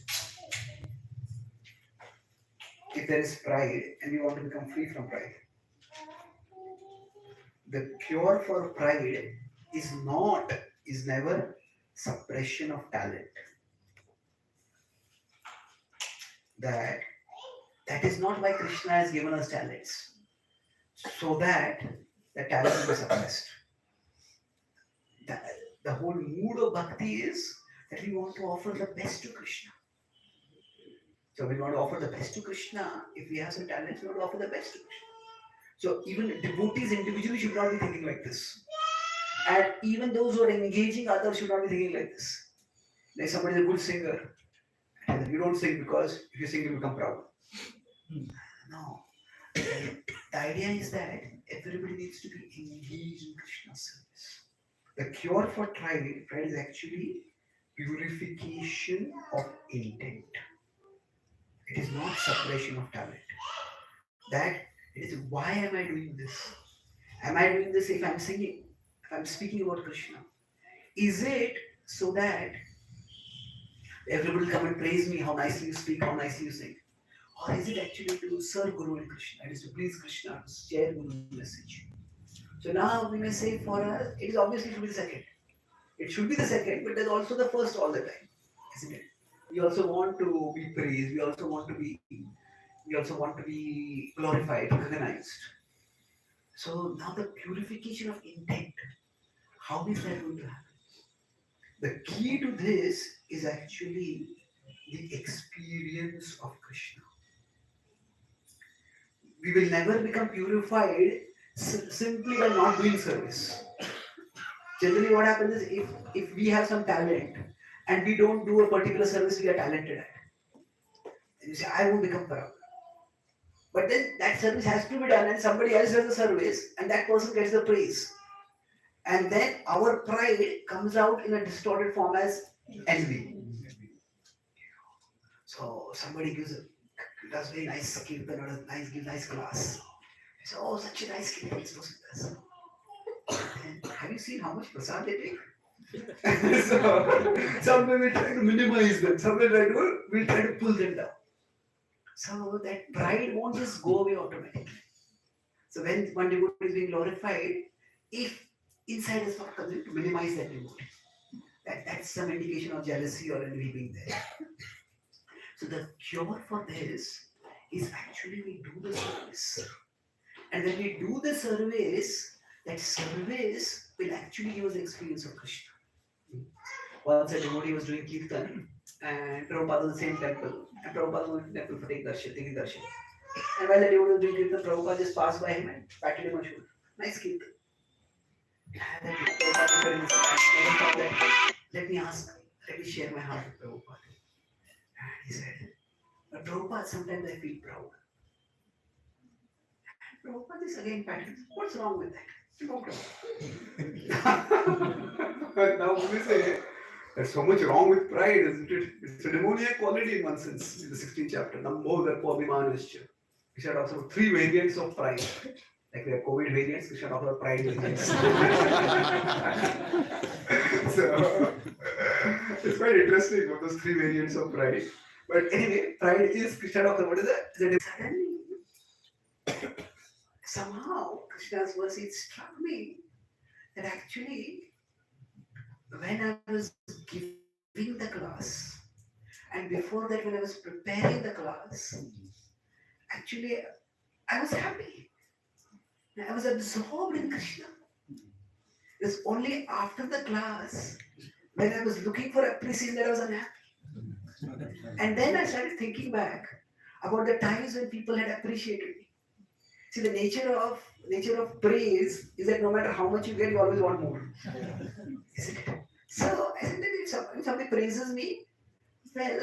if there is pride and we want to become free from pride, the cure for pride is never suppression of talent. That is not why Krishna has given us talents, so that the talent will be suppressed. The whole mood of bhakti is that we want to offer the best to Krishna. So we want to offer the best to Krishna. If we have some talents, we want to offer the best to Krishna. So even devotees individually should not be thinking like this. And even those who are engaging others should not be thinking like this. Like somebody is a good singer, and you don't sing because if you sing, you become proud. No. The idea is that everybody needs to be engaged in Krishna's service. The cure for pride is actually purification of intent. It is not separation of talent. That it is, why am I doing this? Am I doing this if I'm singing? If I'm speaking about Krishna? Is it so that everybody will come and praise me, how nicely you speak, how nicely you sing? Or is it actually to serve Guru and Krishna? It is to please Krishna, to share Guru's message. So now we may say for us, it is obviously should be the second. It should be the second, but there's also the first all the time, isn't it? We also want to be praised. We also want to be We also want to be glorified, recognized. So now the purification of intent, how is that going to happen? The key to this is actually the experience of Krishna. We will never become purified simply by not doing service. Generally, what happens is if we have some talent and we don't do a particular service we are talented at, and you say, I won't become proud. But then that service has to be done and somebody else does the service and that person gets the praise. And then our pride comes out in a distorted form as envy. So somebody does very nice kirtan or gives nice class. I say, oh, such a nice kirtan this person does. And have you seen how much prasad they take? So somewhere we try to minimize them, somewhere we try to pull them down. So that pride won't just go away automatically. So when one devotee is being glorified, if inside is not coming to minimize that devotee, that's some indication of jealousy or envy being there. So the cure for this is actually we do the service. And when we do the service, that service will actually give us the experience of Krishna. Once a devotee was doing kirtan and Prabhupada was in the same temple and Prabhupada was in the temple for taking darshan. And while the devotee was doing kirtan, Prabhupada just passed by him and patted him on the shoulder. Nice kirtan. And then Prabhupada looked at him and said, let me share my heart with Prabhupada. And he said, but Prabhupada, sometimes I feel proud. And Prabhupada is again patted. What's wrong with that? No problem. Now we say, there's so much wrong with pride, isn't it? It's a demoniac quality in one sense, in the 16th chapter. Nambodhar Pabhimanascha. Krishna talks about 3 variants of pride. Like we have COVID variants, Krishna talks about pride variants. So, it's quite interesting about those 3 variants of pride. But anyway, pride is, Krishna talks about it. Suddenly, somehow, Krishna's verse, it struck me that actually, when I was giving the class, and before that, when I was preparing the class, actually, I was happy. I was absorbed in Krishna. It was only after the class, when I was looking for appreciation, that I was unhappy. And then I started thinking back about the times when people had appreciated me. See, the nature of praise is that no matter how much you get, you always want more. Isn't it? So, isn't it, if somebody praises me, well,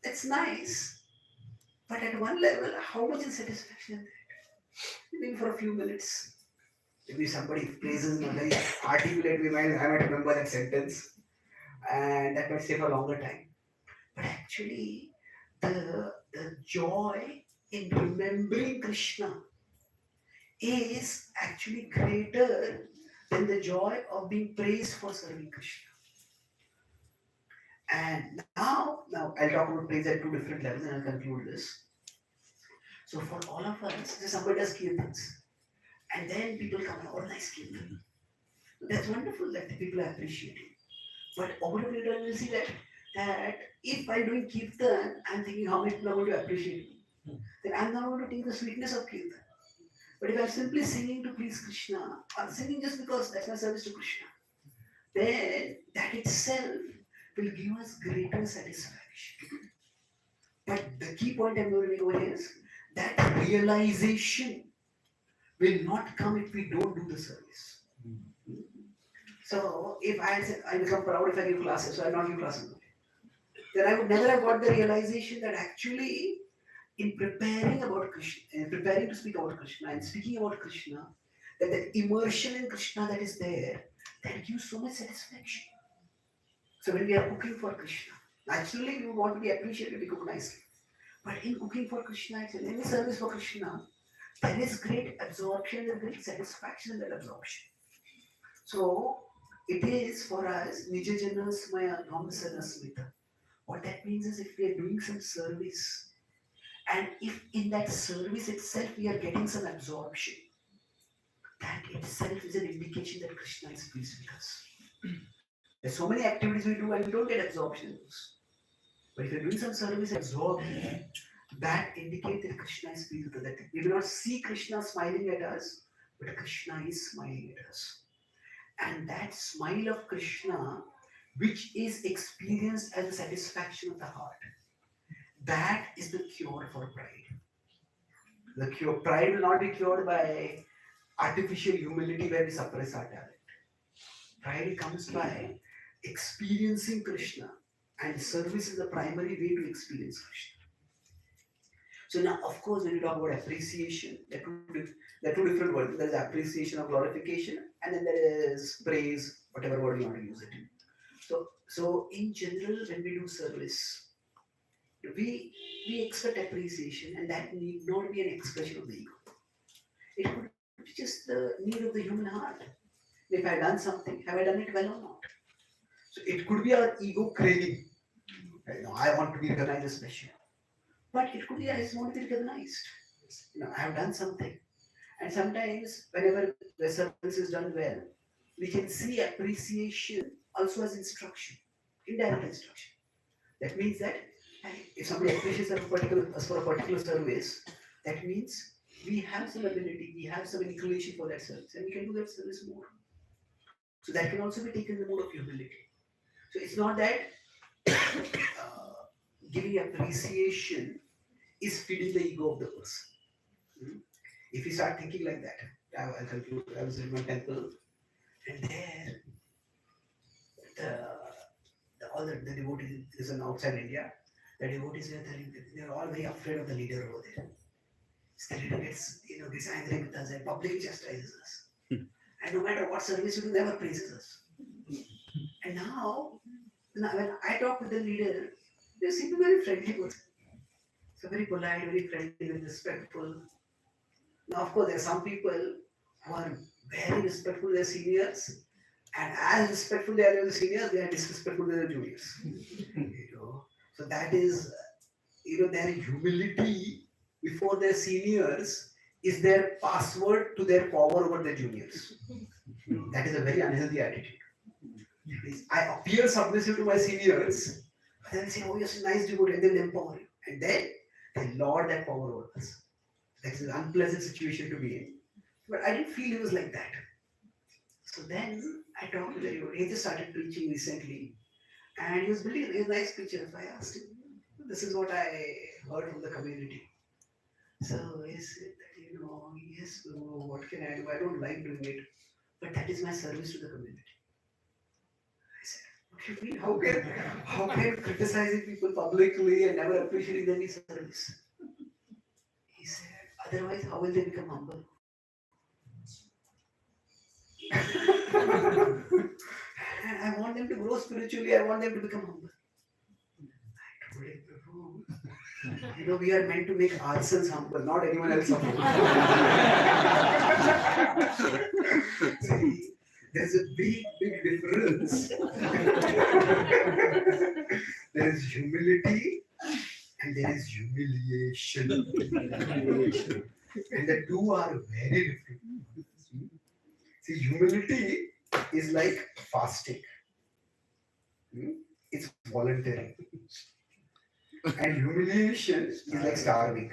that's nice. But at one level, how much is satisfaction in that? Maybe for a few minutes. Maybe somebody praises me in a very articulate way, I might remember that sentence. And that might stay for a longer time. But actually, the joy in remembering Krishna is actually greater than the joy of being praised for serving Krishna. And now I'll talk about praise at 2 different levels and I'll conclude this. So for all of us, somebody does kirtans. And then people come, oh, nice kirtan. That's wonderful that the people are appreciating. But over a period of time, you'll see that if while doing kirtan, I'm thinking how many people are going to appreciate me, then I'm not going to take the sweetness of kirtan. But if I'm simply singing to please Krishna, or singing just because that's my service to Krishna, then that itself will give us greater satisfaction. But the key point I'm going to make over here is that realization will not come if we don't do the service. So if I become proud if I give classes, so I not give classes, then I would never have got the realization that actually in preparing about Krishna, preparing to speak about Krishna and speaking about Krishna, that immersion in Krishna that is there, that gives so much satisfaction. So when we are cooking for Krishna, naturally we want to be appreciated, we cook nicely. But in cooking for Krishna, in any service for Krishna, there is great absorption, there is great satisfaction in that absorption. So it is for us, Nijajana Smaya Dhammasana Smita. What that means is if we are doing some service, and if in that service itself we are getting some absorption, that itself is an indication that Krishna is pleased with us. There's so many activities we do and we don't get absorption in those. But if you're doing some service absorbed, that indicate that Krishna is pleased with us. That we do not see Krishna smiling at us, but Krishna is smiling at us. And that smile of Krishna, which is experienced as the satisfaction of the heart, that is the cure for pride. The cure, pride will not be cured by artificial humility where we suppress our talent. Pride comes by experiencing Krishna, and service is the primary way to experience Krishna. So now, of course, when you talk about appreciation, there are two different words. There is appreciation of glorification, and then there is praise, whatever word you want to use it in. So in general, when we do service, we expect appreciation, and that need not be an expression of the ego. It could be just the need of the human heart. If I have done something, have I done it well or not? So it could be our ego craving. I want to be recognized as special. But it could be I just want to be recognized. I have done something. And sometimes whenever the service is done well, we can see appreciation also as instruction, indirect instruction. That means that if somebody appreciates us for a particular service, that means we have some ability, we have some inclination for that service, and we can do that service more. So that can also be taken in the mode of humility. So it's not that giving appreciation is feeding the ego of the person. If you start thinking like that, I'll conclude. I was in my temple, and there, all the devotees is an outside India. The devotees they're all very afraid of the leader over there. So the leader gets angry with us and publicly chastises us. And no matter what service we do, never praises us. And now when I talk with the leader, they seem to be very friendly person. So very polite, very friendly, very respectful. Now, of course, there are some people who are very respectful to their seniors, and as respectful they are to the seniors, they are disrespectful to their juniors. So that is, their humility before their seniors is their password to their power over their juniors. That is a very unhealthy attitude. I appear submissive to my seniors, but then say, "Oh, you're so nice devotee," and then they empower you, and then they lord that power over us. That's an unpleasant situation to be in. But I didn't feel he was like that. So then I talked to the devotee. He just started preaching recently, and he was building a nice picture. So I asked him, "This is what I heard from the community." So he said that, yes, what can I do? I don't like doing it, but that is my service to the community. I said, what do you mean? How can criticizing people publicly and never appreciating them is service? He said, otherwise, how will they become humble? And I want them to grow spiritually, I want them to become humble. I told him, Prabhu, we are meant to make ourselves humble, not anyone else humble. See, there's a big difference. There is humility and there is humiliation. And the two are very different. See, humility is like fasting. It's voluntary. And humiliation is like starving.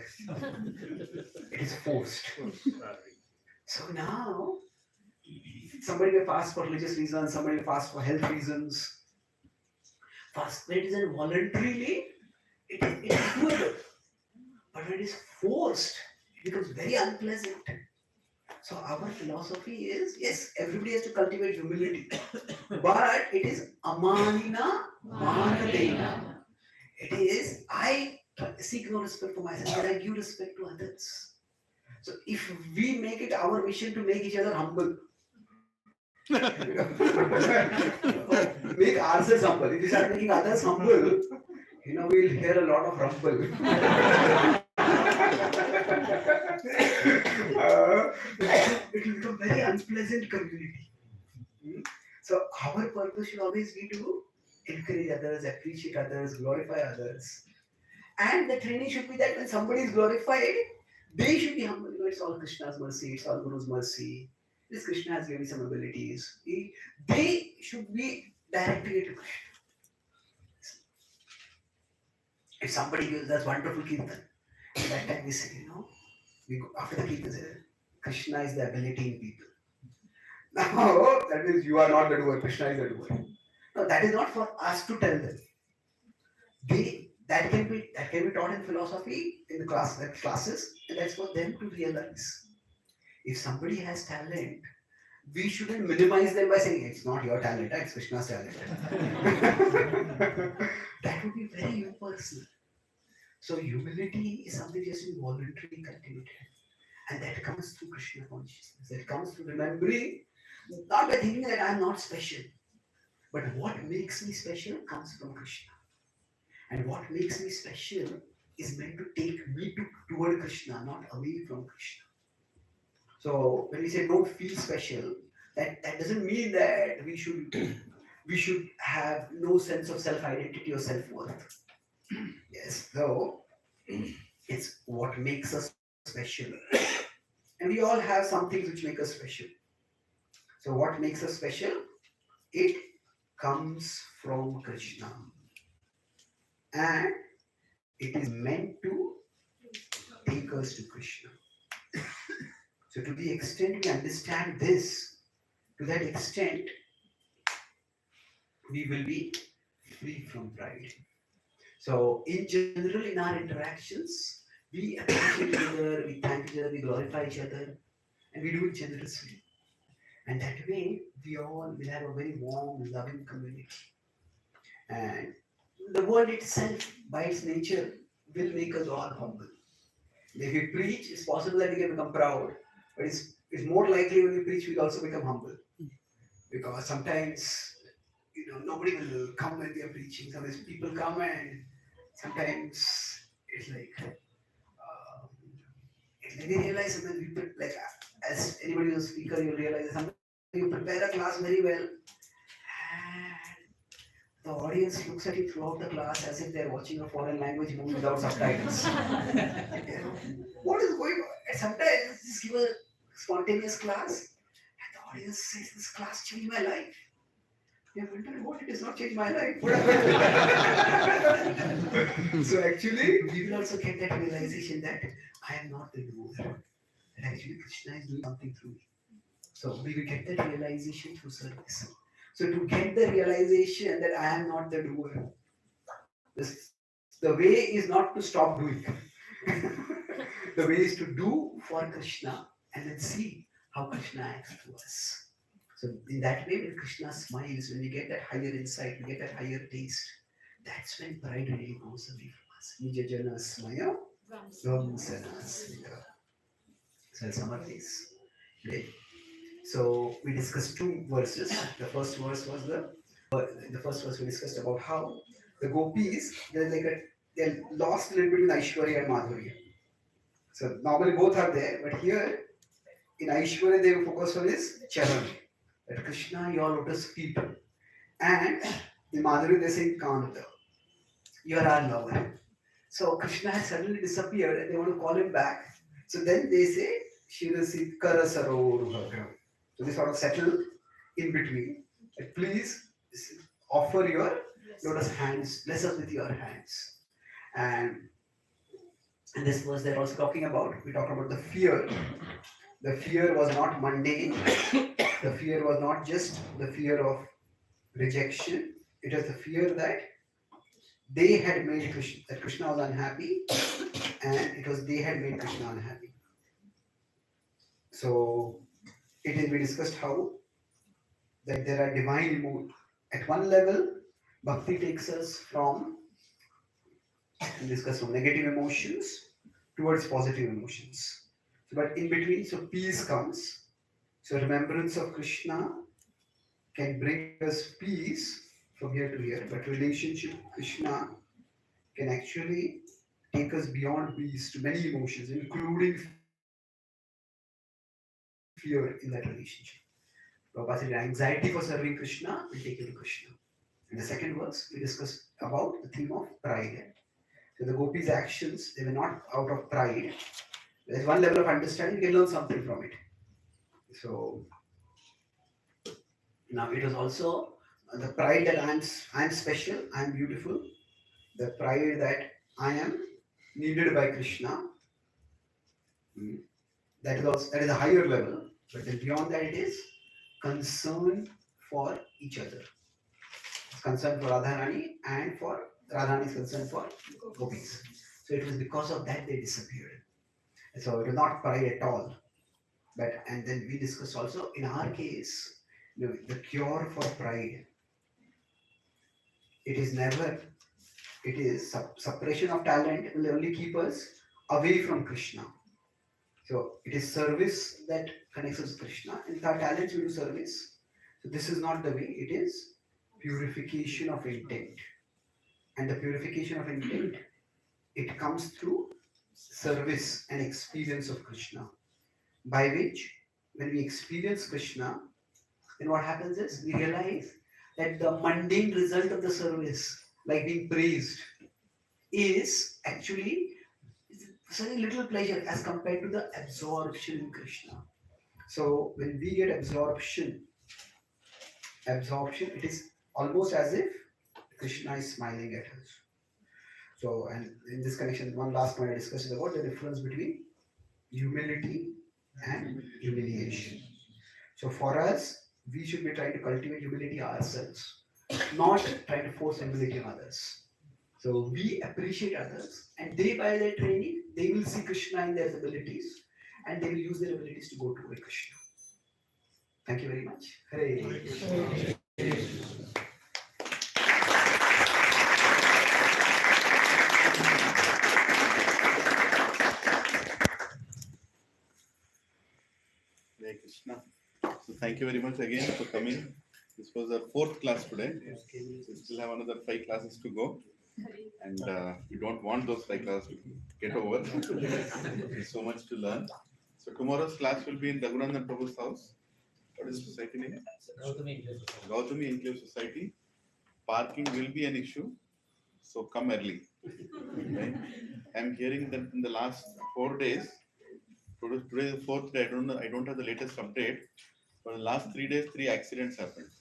It is forced. So now, somebody may fast for religious reasons, somebody may fast for health reasons. Fast when it is done voluntarily, it is doable. But when it is forced, it becomes very unpleasant. So our philosophy is, yes, everybody has to cultivate humility. But it is amanina manadena. It is, I seek no respect for myself, but I give respect to others. So if we make it our mission to make each other humble, make ourselves humble. If we start making others humble, we'll hear a lot of rumble. It will become very unpleasant community. So our purpose should always be to encourage others, appreciate others, glorify others. And the training should be that when somebody is glorified, they should be humble. It's all Krishna's mercy, it's all Guru's mercy. This Krishna has given me some abilities. They should be directing it to Krishna. If somebody gives us wonderful kirtan, That time we say, we go after the Kirtan, say, Krishna is the ability in people. Now, that means you are not the doer, Krishna is the doer. No, that is not for us to tell them. That can be taught in philosophy, in the classes, and that's for them to realize. If somebody has talent, we shouldn't minimize them by saying it's not your talent, it's Krishna's talent. That would be very impersonal. So humility is something just to be voluntarily cultivated. And that comes through Krishna consciousness. That comes through remembering, not by thinking that I'm not special, but what makes me special comes from Krishna. And what makes me special is meant to take me toward Krishna, not away from Krishna. So when we say don't feel special, that doesn't mean that we should have no sense of self-identity or self-worth. Yes, so it's what makes us special. And we all have some things which make us special. So what makes us special? It comes from Krishna. And it is meant to take us to Krishna. So to the extent we understand this, to that extent, we will be free from pride. So in general, in our interactions, we appreciate each other, we thank each other, we glorify each other, and we do it generously. And that way, we all will have a very warm, loving community. And the world itself, by its nature, will make us all humble. If we preach, it's possible that we can become proud, but it's more likely when we preach, we'll also become humble. Because sometimes, nobody will come when we are preaching. Sometimes people come and sometimes it's like, we realize sometimes we put, like, as anybody who's a speaker, you realize that sometimes you prepare a class very well and the audience looks at you throughout the class as if they're watching a foreign language movie without subtitles. What is going on? And sometimes just give a spontaneous class and the audience says, this class changed my life. You're wondering what? It has not changed my life. So actually, we will also get that realization that I am not the doer. That actually Krishna is doing something through me. So we will get that realization through service. So to get the realization that I am not the doer, the way is not to stop doing. The way is to do for Krishna and then see how Krishna acts to us. So in that way, when Krishna smiles, when we get that higher insight, we get that higher taste, that's when pride really goes away from us. Nija jana smaya vamsana smita. So I'll summarize today. So we discussed two verses. The first verse was the first verse we discussed about how the gopis, they're lost a little bit in Aishwarya and Madhurya. So normally both are there, but here in Aishwarya they focus on his charan. That Krishna, your lotus feet. And in Madhuri they say Kanta, you are our lover. So Krishna has suddenly disappeared and they want to call him back. So then they say, Shirasi Karasaroruhagram. So they sort of settle in between. Like, please offer your lotus hands, bless us with your hands. And in this verse they're also talking about, we talk about the fear. The fear was not mundane. The fear was not just the fear of rejection. It was the fear that they had made Krishna, that Krishna was unhappy, and it was they had made Krishna unhappy. So we discussed how that there are divine emotions. At one level, bhakti takes us from negative emotions towards positive emotions. So, but in between, so peace comes. So remembrance of Krishna can bring us peace from here to here, but relationship with Krishna can actually take us beyond peace to many emotions, including fear in that relationship. Prabhupada said anxiety for serving Krishna will take you to Krishna. In the second verse, we discussed about the theme of pride. So the gopis' actions, they were not out of pride. There's one level of understanding, you can learn something from it. So now it was also the pride that I'm special, I'm beautiful. The pride that I am needed by Krishna. That is a higher level, but then beyond that it is concern for each other. It's concern for Radharani and for Radharani's concern for gopis. So it was because of that they disappeared. And so it was not pride at all. But and then we discussed also in our case, the cure for pride. It is never. It is suppression of talent will only keep us away from Krishna. So it is service that connects us to Krishna, and with our talents we do service. So this is not the way. It is purification of intent, and the purification of intent, it comes through service and experience of Krishna, by which when we experience Krishna, then what happens is we realize that the mundane result of the service, like being praised, is actually such a little pleasure as compared to the absorption in Krishna. So when we get absorption, it is almost as if Krishna is smiling at us. So, and in this connection, one last point I discussed is about the difference between humility and humiliation. So for us, we should be trying to cultivate humility ourselves, not trying to force humility on others. So we appreciate others, and they, by their training, they will see Krishna in their abilities, and they will use their abilities to go toward Krishna. Thank you very much. Hare Krishna. Hare Krishna. So thank you very much again for coming. This was our fourth class today. So we still have another 5 classes to go. And we don't want those 5 classes to get over. There's so much to learn. So tomorrow's class will be in Raghurandan Prabhu's house. What is the society name? Gautami Enclave Society. Parking will be an issue. So come early. Right? I'm hearing that in the last 4 days, today is the 4th day, I don't have the latest update. For the last 3 days, 3 accidents happened.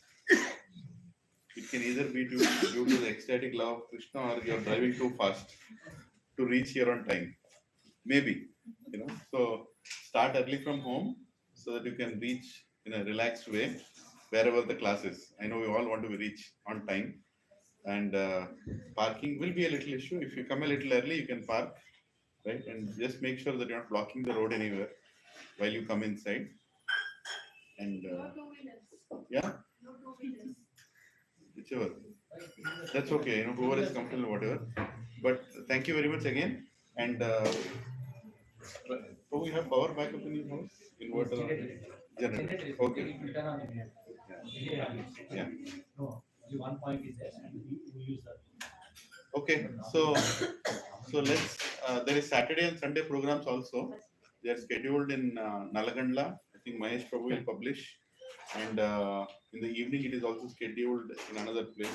It can either be due to the ecstatic love of Krishna, or you're driving too fast to reach here on time. Maybe, So start early from home so that you can reach in a relaxed way wherever the class is. I know we all want to reach on time, and parking will be a little issue. If you come a little early, you can park, right? And just make sure that you're not blocking the road anywhere while you come inside. And yeah, whichever. That's okay. Whoever is comfortable, whatever. But thank you very much again. And do we have power backup in your house? Inverter? Generator. Okay. Yeah. No, the one point is there, and we use that. Okay. So let's. There is Saturday and Sunday programs also. They are scheduled in Nalagandla. I think Mahesh Prabhu will publish. And in the evening, it is also scheduled in another place.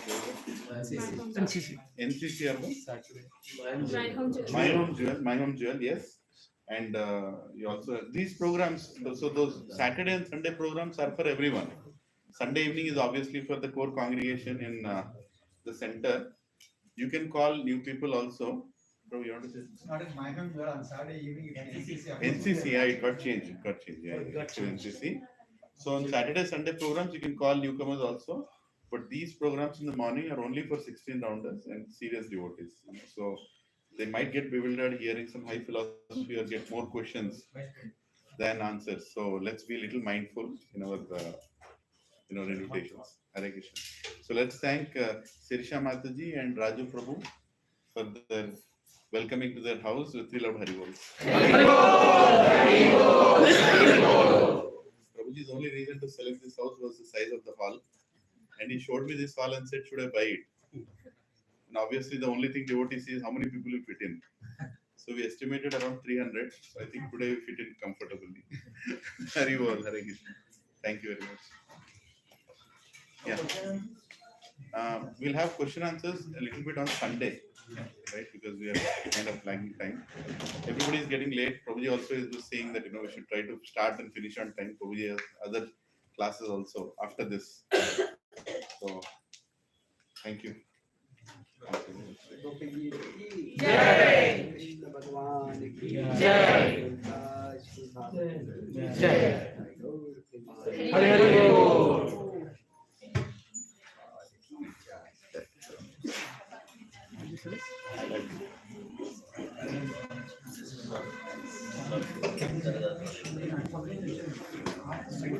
NCC. My Home Jewel, yes. And you also, these programs, so those Saturday and Sunday programs are for everyone. Sunday evening is obviously for the core congregation in the center. You can call new people also. Bro, you want to say? It's not in my home, on Saturday evening. NCC, yeah, it got changed. Yeah, to NCC. So on Saturday, Sunday programs, you can call newcomers also. But these programs in the morning are only for 16 rounders and serious devotees. So they might get bewildered hearing some high philosophy or get more questions than answers. So let's be a little mindful in our invitations. Hare Krishna. So let's thank Sirisha Mataji and Raju Prabhu for their welcoming to their house with 3 loud Haribols. Prabhuji's only reason to select this house was the size of the hall. And he showed me this hall and said, should I buy it? And obviously the only thing devotees see is how many people will fit in. So we estimated around 300. So I think today we fit in comfortably. Haribol, Hare Krishna. Thank you very much. Yeah. We'll have question answers a little bit on Sunday, right? Because we are kind of lagging time. Everybody is getting late. Prabhuji also is just saying that we should try to start and finish on time. Prabhuji has other classes also after this. So thank you. Jai. Like